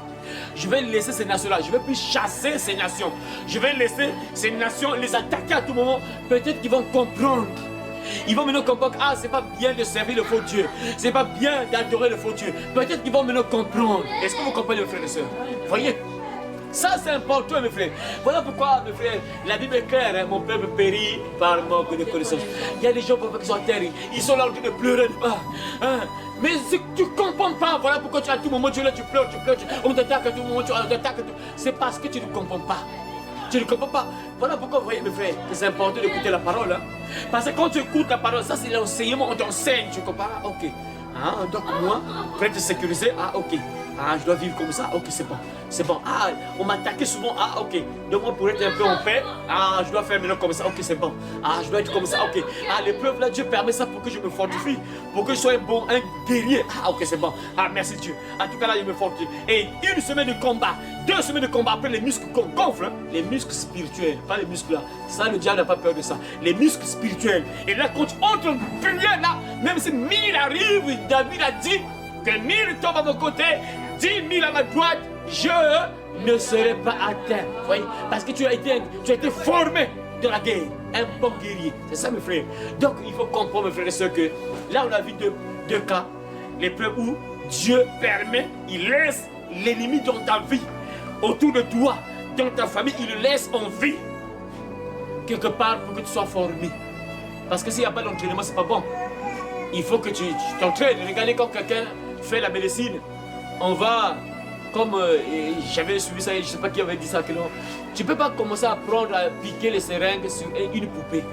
je vais laisser ces nations-là, je ne vais plus chasser ces nations. Je vais laisser ces nations les attaquer à tout moment. Peut-être qu'ils vont comprendre. Ils vont maintenant comprendre, ah, c'est pas bien de servir le faux Dieu. C'est pas bien d'adorer le faux Dieu. Peut-être qu'ils vont maintenant comprendre. Est-ce que vous comprenez, mes frères et sœurs? Voyez? Ça, c'est important, mes frères. Voilà pourquoi, mes frères, la Bible est claire. Hein? Mon peuple périt par manque de connaissance. Il y a des gens qui sont à terre. Ils sont là en train de pleurer. Hein? Mais si tu ne comprends pas, voilà pourquoi à tout moment tu es là, tu pleures. On t'attaque à tout moment, tu t'attaques. C'est parce que tu ne comprends pas. Tu ne comprends pas. Voilà pourquoi, vous voyez, mes frères, que c'est important d'écouter la parole. Hein? Parce que quand tu écoutes la parole, ça c'est l'enseignement, on t'enseigne, tu comprends? Ah, ok. Ah, donc moi, pour être sécurisé, ah, ok. Ah, je dois vivre comme ça, ok, c'est bon. C'est bon. Ah, on m'attaquait souvent, ah, ok. Donc moi, pour être un peu en paix, ah, je dois faire maintenant comme ça, ok, c'est bon. Ah, je dois être comme ça, ok. Ah, l'épreuve là, Dieu permet ça pour que je me fortifie, pour que je sois un guerrier. Ah, ok, c'est bon. Ah, merci Dieu. En tout cas là, je me fortifie. Et une semaine de combat, 2 semaines de combat, après les muscles qu'on gonfle, hein, les muscles spirituels, pas les muscles là. Ça, le diable n'a pas peur de ça. Les muscles spirituels. Et là, quand tu entres en prière là, même si 1000 arrivent, David a dit que 1000 tombent à mon côté, 10 000 à ma droite, je ne serai pas atteint. Vous voyez? Parce que tu as été formé dans la guerre. Un bon guerrier. C'est ça, mes frères. Donc, il faut comprendre, mes frères et sœurs, que là, on a vu deux cas. L'épreuve où Dieu permet, il laisse l'ennemi dans ta vie, autour de toi, dans ta famille, il le laisse en vie. Quelque part pour que tu sois formé. Parce que s'il n'y a pas d'entraînement, c'est pas bon. Il faut que tu t'entraînes. Regardez quand quelqu'un fait la médecine. On va, comme j'avais suivi ça, je ne sais pas qui avait dit ça, que non. Tu ne peux pas commencer à apprendre à piquer les seringues sur une poupée.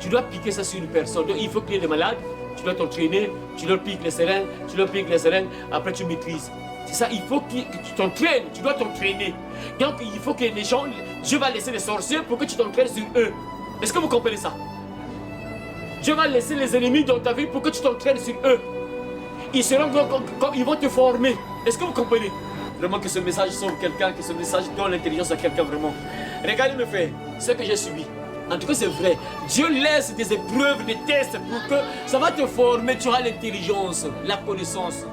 Tu dois piquer ça sur une personne. Donc il faut qu'il y ait des malades, tu dois t'entraîner, tu leur piques les seringues, après tu maîtrises. C'est ça, il faut que tu t'entraînes, tu dois t'entraîner. Donc il faut que les gens, Dieu va laisser des sorciers pour que tu t'entraînes sur eux. Est-ce que vous comprenez ça? Dieu va laisser les ennemis dans ta vie pour que tu t'entraînes sur eux. Ils vont te former. Est-ce que vous comprenez? Vraiment que ce message sauve quelqu'un, que ce message donne l'intelligence à quelqu'un vraiment. Regardez mes frères, ce que j'ai subi. En tout cas c'est vrai. Dieu laisse des épreuves, des tests pour que ça va te former. Tu auras l'intelligence, la connaissance.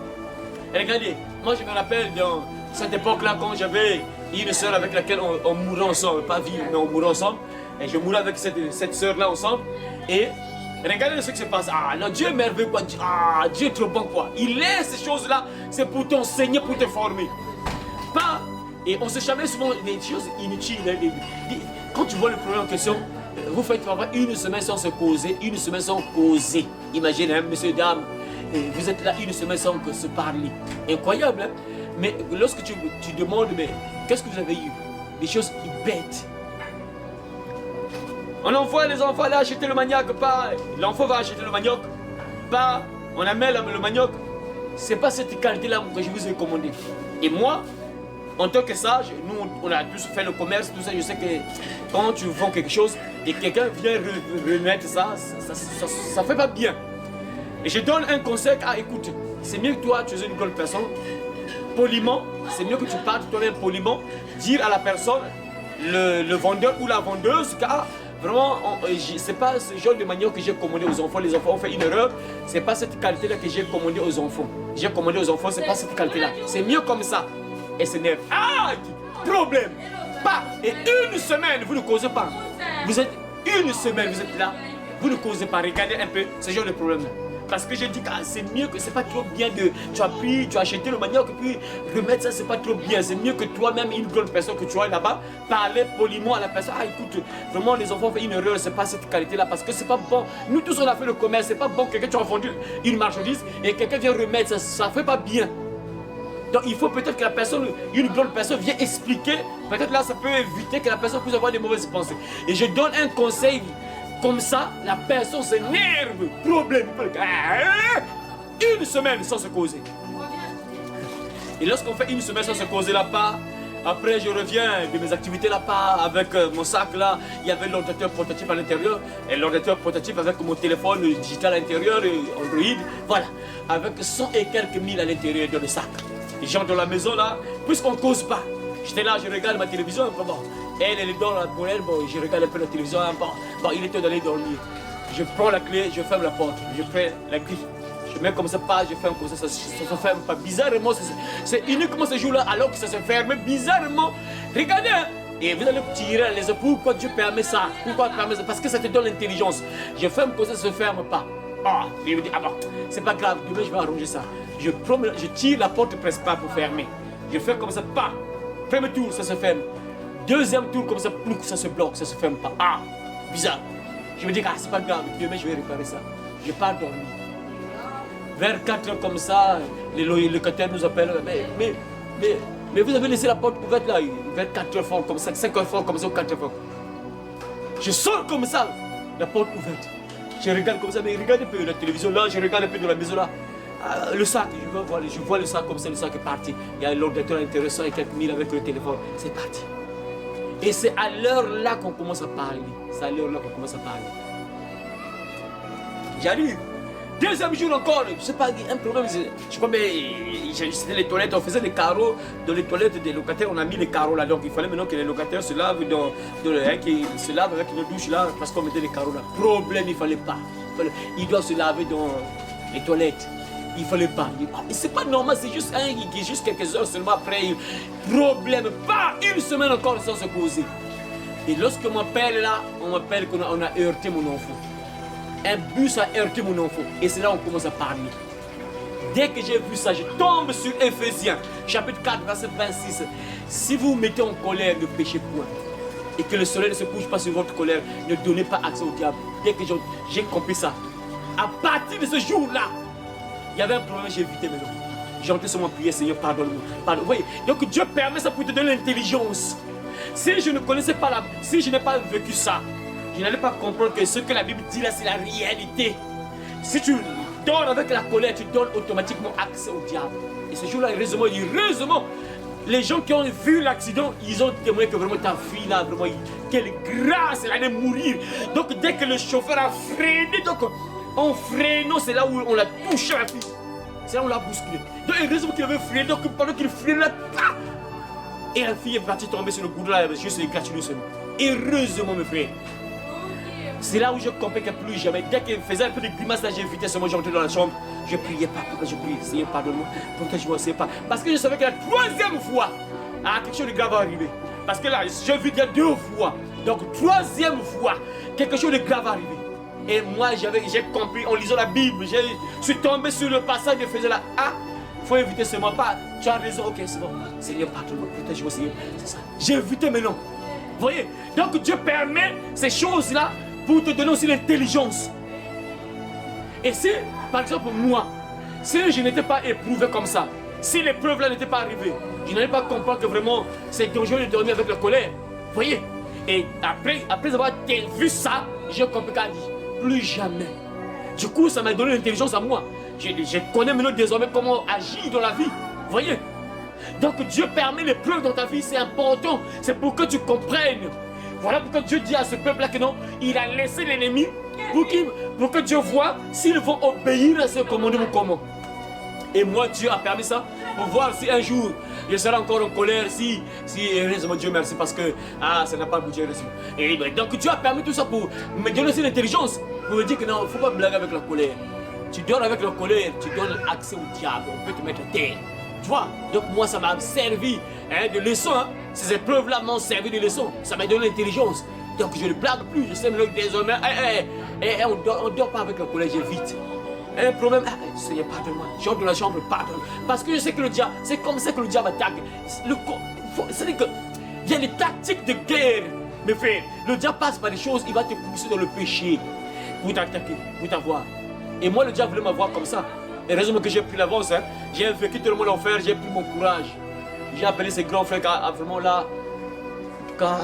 Regardez, moi je me rappelle dans cette époque-là quand j'avais une soeur avec laquelle on mourait ensemble. Pas vivre, mais on mourait ensemble. Et je mourais avec cette soeur-là ensemble. Et regardez ce qui se passe. Ah non, Dieu est merveilleux quoi. Ah, Dieu est trop bon quoi. Il laisse ces choses-là, c'est pour t'enseigner, pour te former. Pas. Et on se chamait souvent des choses inutiles. Quand tu vois le problème en question, vous faites une semaine sans se causer, une semaine sans causer. Imaginez, hein, monsieur, dame, vous êtes là une semaine sans se parler. Incroyable, hein? Mais lorsque tu demandes, mais qu'est-ce que vous avez eu? Des choses bêtes. On envoie les enfants aller acheter le manioc, pas l'enfant va acheter le manioc, pas on amène le manioc. C'est pas cette qualité-là que je vous ai commandé. Et moi, en tant que sage, nous on a tous fait le commerce, tout ça, je sais que quand tu vends quelque chose et quelqu'un vient remettre ça fait pas bien. Et je donne un conseil, ah écoute, c'est mieux que toi, tu es une bonne personne, poliment, c'est mieux que tu partes toi-même poliment, dire à la personne, le vendeur ou la vendeuse, car vraiment, c'est pas ce genre de manioc que j'ai commandé aux enfants. Les enfants ont fait une erreur. C'est pas cette qualité-là que j'ai commandé aux enfants. J'ai commandé aux enfants, c'est pas cette qualité-là. C'est mieux comme ça. Et c'est nerf. Ah, problème. Pas. Et une semaine, vous ne causez pas. Vous êtes une semaine, vous êtes là. Vous ne causez pas. Regardez un peu ce genre de problème-là. parce que je dis que c'est mieux que c'est pas trop bien de. Tu as pris, tu as acheté le manioc et puis remettre ça, c'est pas trop bien. C'est mieux que toi-même, une grande personne que tu as là-bas, parler poliment à la personne. Ah, écoute, vraiment, les enfants font une erreur, c'est pas cette qualité-là parce que c'est pas bon. Nous tous, on a fait le commerce, c'est pas bon. Quelqu'un, tu as vendu une marchandise et quelqu'un vient remettre, ça fait pas bien. Donc il faut peut-être que la personne, une grande personne vienne expliquer, peut-être là ça peut éviter que la personne puisse avoir des mauvaises pensées. Et je donne un conseil, comme ça, la personne s'énerve, problème, une semaine sans se causer. Et lorsqu'on fait une semaine sans se causer là-bas, après je reviens de mes activités là-bas avec mon sac là, il y avait l'ordinateur portatif à l'intérieur, et l'ordinateur portatif avec mon téléphone digital à l'intérieur, Android, voilà, avec 100 et quelques mille à l'intérieur de le sac. Les gens dans la maison là, puisqu'on ne cause pas, j'étais là, je regarde ma télévision, bon, elle est dans la pour elle, bon, je regarde un peu la télévision, bon, il était d'aller dormir. Je prends la clé, je ferme la porte, je fais la clé, je mets comme ça, pas, je ferme comme ça se ferme pas. Bizarrement, c'est uniquement ce jour-là, alors que ça se ferme, bizarrement, regardez, hein, et vous allez tirer les yeux, pourquoi Dieu permet ça? Pourquoi permet ça? Parce que ça te donne l'intelligence. Je ferme comme ça se ferme pas. Ah, il me dit, ah bon, c'est pas grave, demain je vais arranger ça. Je tire la porte presque pas pour fermer. Je fais comme ça, pas. Premier tour, ça se ferme. Deuxième tour, comme ça, ça se bloque, ça se ferme pas. Ah, bizarre. Je me dis, ah, c'est pas grave, demain je vais réparer ça. Je pars dormir. Vers 4 heures comme ça, les locataires nous appellent. Mais vous avez laissé la porte ouverte là, vers 4 heures fort comme ça, 5 heures fort comme ça, ou 4 heures fort. Je sors comme ça, la porte ouverte. Je regarde comme ça, mais regarde un peu la télévision là, je regarde un peu de la maison là. Le sac, je vois le sac comme ça, le sac est parti. Il y a l'ordinateur intéressant et quelques mille avec le téléphone. C'est parti. Et c'est à l'heure là qu'on commence à parler. C'est à l'heure là qu'on commence à parler. J'arrive. Deuxième jour encore, je sais pas, un problème. Je crois, mais c'était les toilettes, on faisait des carreaux dans les toilettes des locataires, on a mis les carreaux là. Donc il fallait maintenant que les locataires se lavent, se lavent avec une douche là, parce qu'on mettait les carreaux là. Problème, il fallait pas. Ils doivent se laver dans les toilettes. Il fallait pas. C'est pas normal, c'est juste juste quelques heures seulement après. Problème, pas une semaine encore sans se poser. Et lorsque on m'appelle là, on m'appelle qu'on a heurté mon enfant. Un bus a heurté mon enfant. Et c'est là qu'on commence à parler. Dès que j'ai vu ça, je tombe sur Éphésiens, chapitre 4, verset 26. Si vous mettez en colère, ne péchez point. Et que le soleil ne se couche pas sur votre colère, ne donnez pas accès au diable. Dès que j'ai compris ça, à partir de ce jour-là, il y avait un problème, j'ai évité maintenant. J'ai entré sur mon prière, Seigneur, pardonne-moi. Pardonne. Vous voyez, donc Dieu permet ça pour te donner l'intelligence. Si je ne connaissais pas si je n'ai pas vécu ça, je n'allais pas comprendre que ce que la Bible dit là, c'est la réalité. Si tu donnes avec la colère, tu donnes automatiquement accès au diable. Et ce jour-là, heureusement, les gens qui ont vu l'accident, ils ont témoigné que vraiment ta fille là, vraiment, quelle grâce, elle allait mourir. Donc dès que le chauffeur a freiné, donc en freinant, c'est là où on l'a touché la fille. C'est là où on l'a bousculé. Donc heureusement qu'il avait freiné, donc pendant qu'il freinait là, et la fille est partie tomber sur le goudron là, juste égratignure seulement. Heureusement, mes frères. C'est là où je comprenais que plus jamais, dès qu'il faisait un peu de grimace là, j'évitais seulement, j'entrais dans la chambre, je priais pas, je priais, Seigneur, pardonne-moi, protège-moi, c'est pas. Parce que je savais que la troisième fois, quelque chose de grave va arriver. Parce que là, j'ai vu déjà 2 fois. Donc, troisième fois, quelque chose de grave va arriver. Et moi, j'ai compris en lisant la Bible, je suis tombé sur le passage de faisait là. Ah, il faut éviter seulement pas. Tu as raison, ok, c'est bon. Seigneur, pardonne-moi, protège-moi, Seigneur. C'est ça. J'ai évité maintenant. Vous voyez? Donc, Dieu permet ces choses-là pour te donner aussi l'intelligence. Et si, par exemple, moi, si je n'étais pas éprouvé comme ça, si l'épreuve là n'était pas arrivée, je n'allais pas comprendre que vraiment c'est dangereux de dormir avec la colère. Vous voyez? Et après avoir vu ça, j'ai compris qu'elle dit plus jamais. Du coup, ça m'a donné l'intelligence à moi. Je connais maintenant désormais comment agir dans la vie. Vous voyez? Donc Dieu permet l'épreuve dans ta vie, c'est important. C'est pour que tu comprennes. Voilà pourquoi Dieu dit à ce peuple-là que non, il a laissé l'ennemi pour que Dieu voit s'ils vont obéir à ce commandement ou comment. Et moi, Dieu a permis ça pour voir si un jour je serai encore en colère, si heureusement Dieu merci parce que ça n'a pas bougé heureusement. Et donc Dieu a permis tout ça pour me donner aussi l'intelligence, pour me dire que non, il ne faut pas blaguer avec la colère. Tu donnes avec la colère, tu donnes accès au diable, on peut te mettre à terre. Tu vois, donc moi ça m'a servi de leçon. Hein. Ces épreuves-là m'ont servi de leçon. Ça m'a donné l'intelligence. Donc je ne blague plus. Je sais désormais, on ne dort pas avec la colère, j'évite. un problème. Ah, Seigneur, pardonne-moi. J'entre dans la chambre, pardonne. Parce que je sais que le diable, c'est comme ça que le diable attaque. C'est-à-dire qu'il y a des tactiques de guerre, mes frères. Le diable passe par des choses, il va te pousser dans le péché pour t'attaquer, pour t'avoir. Et moi, le diable voulait m'avoir comme ça. Et heureusement que j'ai pris l'avance. Hein. J'ai vécu tout le monde l'enfer, j'ai pris mon courage. J'ai appelé ces grands frères vraiment là. En tout cas,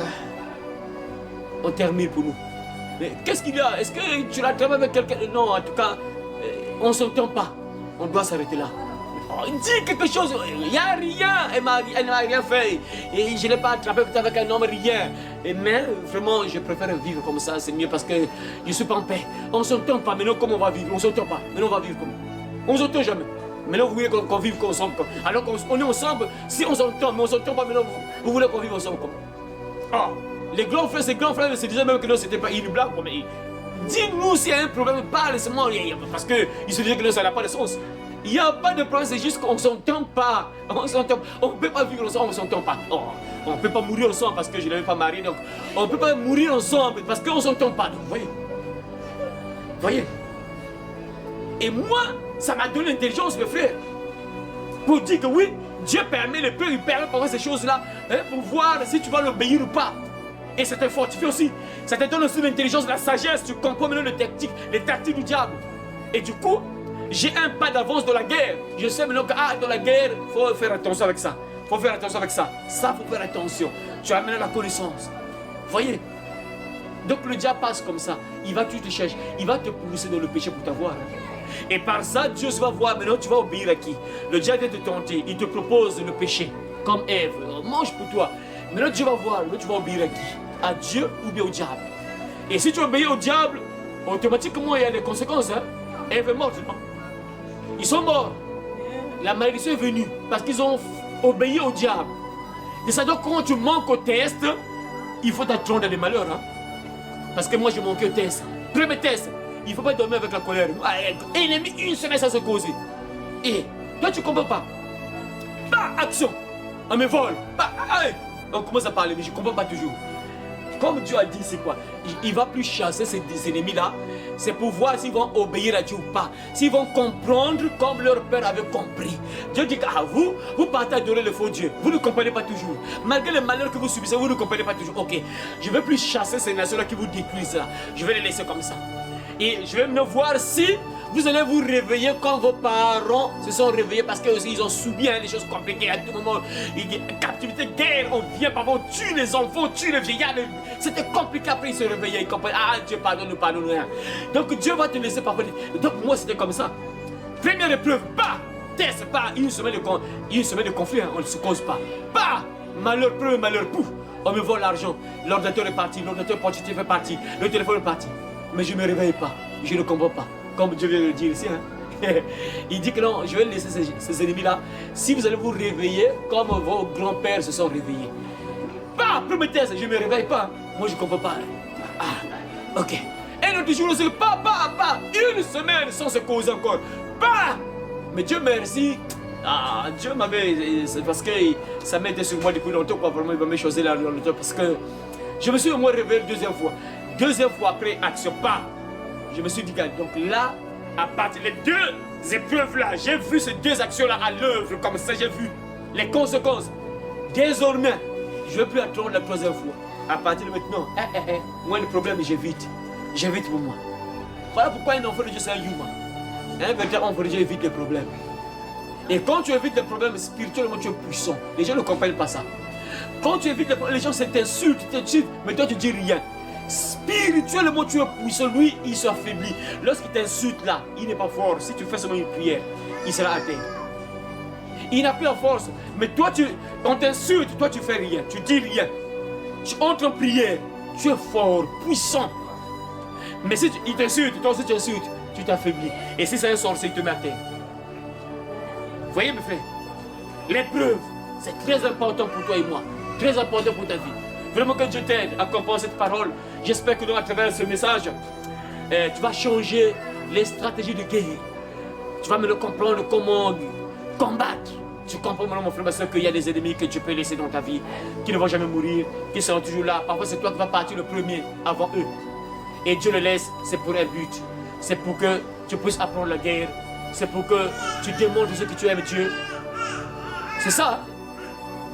on termine pour nous. Mais qu'est-ce qu'il y a? Est-ce que tu l'as travaillé avec quelqu'un? Non, en tout cas, on ne s'entend pas. On doit s'arrêter là. Oh, dis quelque chose. Il n'y a rien. Elle ne m'a rien fait. Et je ne l'ai pas attrapé avec un homme, rien. Mais vraiment, je préfère vivre comme ça. C'est mieux parce que je ne suis pas en paix. On ne s'entend pas. Maintenant, comment on va vivre? On ne s'entend pas. Maintenant, on va vivre comment? On ne s'entend jamais. Maintenant, vous voulez qu'on vive ensemble. Alors qu'on est ensemble, si on s'entend, mais on ne s'entend pas, maintenant, vous voulez qu'on vive ensemble comment? Oh, les grands frères se disaient même que non, c'était pas une blague. Mais dis-nous s'il y a un problème, parle-moi. Parce qu'ils se disaient que non, ça n'a pas de sens. Il n'y a pas de problème, c'est juste qu'on ne s'entend pas. On ne peut pas vivre ensemble, on ne s'entend pas. Oh, on ne peut pas mourir ensemble parce que je ne l'avais pas marié. Donc, on ne peut pas mourir ensemble parce qu'on ne s'entend pas. Donc, voyez. Et moi, ça m'a donné l'intelligence, mes frères. Pour dire que oui, Dieu permet le peur, il permet pour ces choses-là, hein, pour voir si tu vas l'obéir ou pas. Et ça te fortifie aussi. Ça te donne aussi l'intelligence, la sagesse. Tu comprends maintenant les tactiques du diable. Et du coup, j'ai un pas d'avance dans la guerre. Je sais maintenant que dans la guerre, il faut faire attention avec ça. Il faut faire attention avec ça. Ça, il faut faire attention. Tu as maintenant la connaissance. Voyez. Donc le diable passe comme ça. Il va, tu te cherches. Il va te pousser dans le péché pour t'avoir. Et par ça, Dieu va voir. Maintenant, tu vas obéir à qui? Le diable vient te tenter. Il te propose le péché. Comme Ève. Mange pour toi. Maintenant, Dieu va voir. Maintenant, tu vas obéir à qui? À Dieu ou bien au diable. Et si tu obéis au diable, automatiquement, il y a des conséquences. Hein? Ève est morte. Non? Ils sont morts. La malédiction est venue parce qu'ils ont obéi au diable. Et ça donc quand tu manques au test, il faut t'attendre dans les malheurs. Hein? Parce que moi, j'ai manqué au test. Premier test, il ne faut pas dormir avec la colère. Ennemi, une semaine sans se causer. Et toi, tu ne comprends pas. Pas action. On me vole. On commence à parler, mais je ne comprends pas toujours. Comme Dieu a dit, c'est quoi? Il ne va plus chasser ces ennemis-là. C'est pour voir s'ils vont obéir à Dieu ou pas. S'ils vont comprendre comme leur père avait compris. Dieu dit qu'à vous, vous partez adorer le faux Dieu. Vous ne comprenez pas toujours. Malgré le malheur que vous subissez, vous ne comprenez pas toujours. Ok, je ne vais plus chasser ces nations-là qui vous détruisent là. Je vais les laisser comme ça. Et je vais me voir si vous allez vous réveiller comme vos parents se sont réveillés parce qu'ils ont subi des choses compliquées à tout moment. Captivité, guerre, on vient parfois, on tue les enfants, on tue les vieillards. C'était compliqué après ils se réveillaient, ils comprennent. Dieu pardonne, nous pardonne. Donc Dieu va te laisser parfois. Donc moi c'était comme ça. Première épreuve, test, une semaine de conflit, on ne se cause pas. Malheur preuve, malheur pouf. On me vole l'argent, l'ordinateur est parti, l'ordinateur portatif est parti, le téléphone est parti. Mais je ne me réveille pas, je ne comprends pas. Comme Dieu vient de le dire ici. Hein. Il dit que non, je vais laisser ces ennemis-là. Si vous allez vous réveiller comme vos grands-pères se sont réveillés. Premier test, je ne me réveille pas. Moi, je ne comprends pas. Ok. Un autre jour, c'est une semaine sans se causer encore. Mais Dieu merci. Dieu m'avait. C'est parce que ça m'était sur moi depuis longtemps. Vraiment, il va me choisir là longtemps. Parce que je me suis au moins réveillé deuxième fois. Deuxième fois après, action, je me suis dit, donc là, à partir des deux épreuves-là, j'ai vu ces deux actions-là à l'œuvre, comme ça, j'ai vu les conséquences. Désormais, je ne vais plus attendre la troisième fois. À partir de maintenant, moi, le problème, j'évite. J'évite pour moi. Voilà pourquoi un enfant de Dieu, c'est un humain. Un véritable enfant de Dieu évite les problèmes. Et quand tu évites les problèmes, spirituellement, tu es puissant. Les gens ne comprennent pas ça. Quand tu évites les problèmes, les gens t'insultent, mais toi, tu ne dis rien. Spirituellement, tu es puissant. Lui, il s'affaiblit. Lorsqu'il t'insulte là, il n'est pas fort. Si tu fais seulement une prière, il sera à terre. Il n'a plus la force. Mais toi, on t'insulte, toi, tu fais rien. Tu dis rien. Tu entres en prière. Tu es fort, puissant. Mais si il t'insulte, toi aussi tu insultes, tu t'affaiblis. Et si c'est un sorcier, il te met à terre. Vous voyez, mes frères, l'épreuve, c'est très important pour toi et moi. Très important pour ta vie. Vraiment que Dieu t'aide à comprendre cette parole. J'espère que à travers ce message, tu vas changer les stratégies de guerre. Tu vas me comprendre comment combattre. Tu comprends maintenant, mon frère, ma soeur, qu'il y a des ennemis que tu peux laisser dans ta vie, qui ne vont jamais mourir, qui seront toujours là. Parfois, c'est toi qui vas partir le premier avant eux. Et Dieu le laisse, c'est pour un but. C'est pour que tu puisses apprendre la guerre. C'est pour que tu démontres ce que tu aimes Dieu. C'est ça.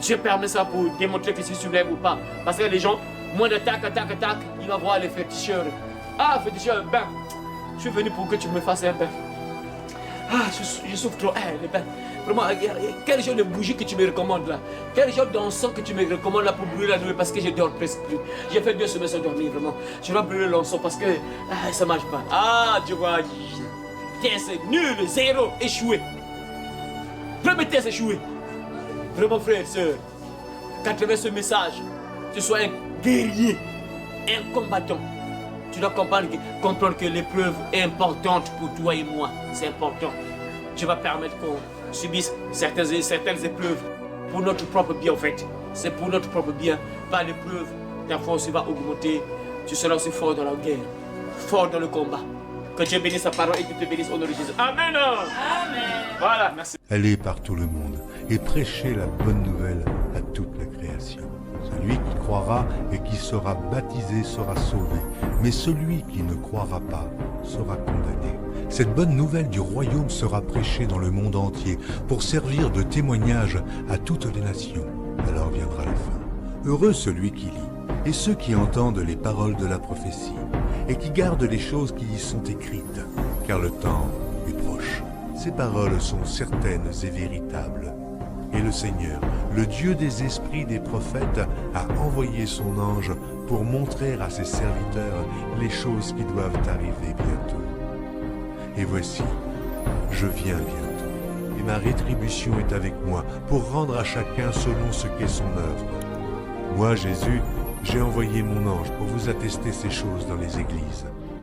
Dieu permet ça pour démontrer que si tu l'aimes ou pas. Parce que les gens, moins de tac, il va voir les féticheurs. Ah, féticheur, ben, je suis venu pour que tu me fasses un bain. Ah, je souffre trop. Les bains. Vraiment, quel genre de bougie que tu me recommandes là? Quel genre d'encens que tu me recommandes là pour brûler la nuit parce que je dors presque plus. J'ai fait 2 semaines sans dormir, vraiment. Je dois brûler l'encens parce que ça marche pas. Ah, tu vois, test nul, 0, échoué. Premier test échoué. Vraiment, frère et soeur, qu'à travers ce message, tu sois un guerrier, un combattant. Tu dois comprendre que l'épreuve est importante pour toi et moi. C'est important. Tu vas permettre qu'on subisse certaines épreuves pour notre propre bien en fait. C'est pour notre propre bien. Par l'épreuve, ta force va augmenter. Tu seras aussi fort dans la guerre, fort dans le combat. Que Dieu bénisse sa parole et qu'il te bénisse au nom de Jésus. Amen. Amen. Voilà, merci. Allez par tout le monde et prêchez la bonne nouvelle à toute la création. Celui qui croira et qui sera baptisé sera sauvé, mais celui qui ne croira pas sera condamné. Cette bonne nouvelle du royaume sera prêchée dans le monde entier pour servir de témoignage à toutes les nations. Alors viendra la fin. Heureux celui qui lit et ceux qui entendent les paroles de la prophétie et qui gardent les choses qui y sont écrites, car le temps est proche. Ces paroles sont certaines et véritables. Et le Seigneur, le Dieu des esprits des prophètes, a envoyé son ange pour montrer à ses serviteurs les choses qui doivent arriver bientôt. Et voici, je viens bientôt, et ma rétribution est avec moi pour rendre à chacun selon ce qu'est son œuvre. Moi, Jésus, j'ai envoyé mon ange pour vous attester ces choses dans les églises.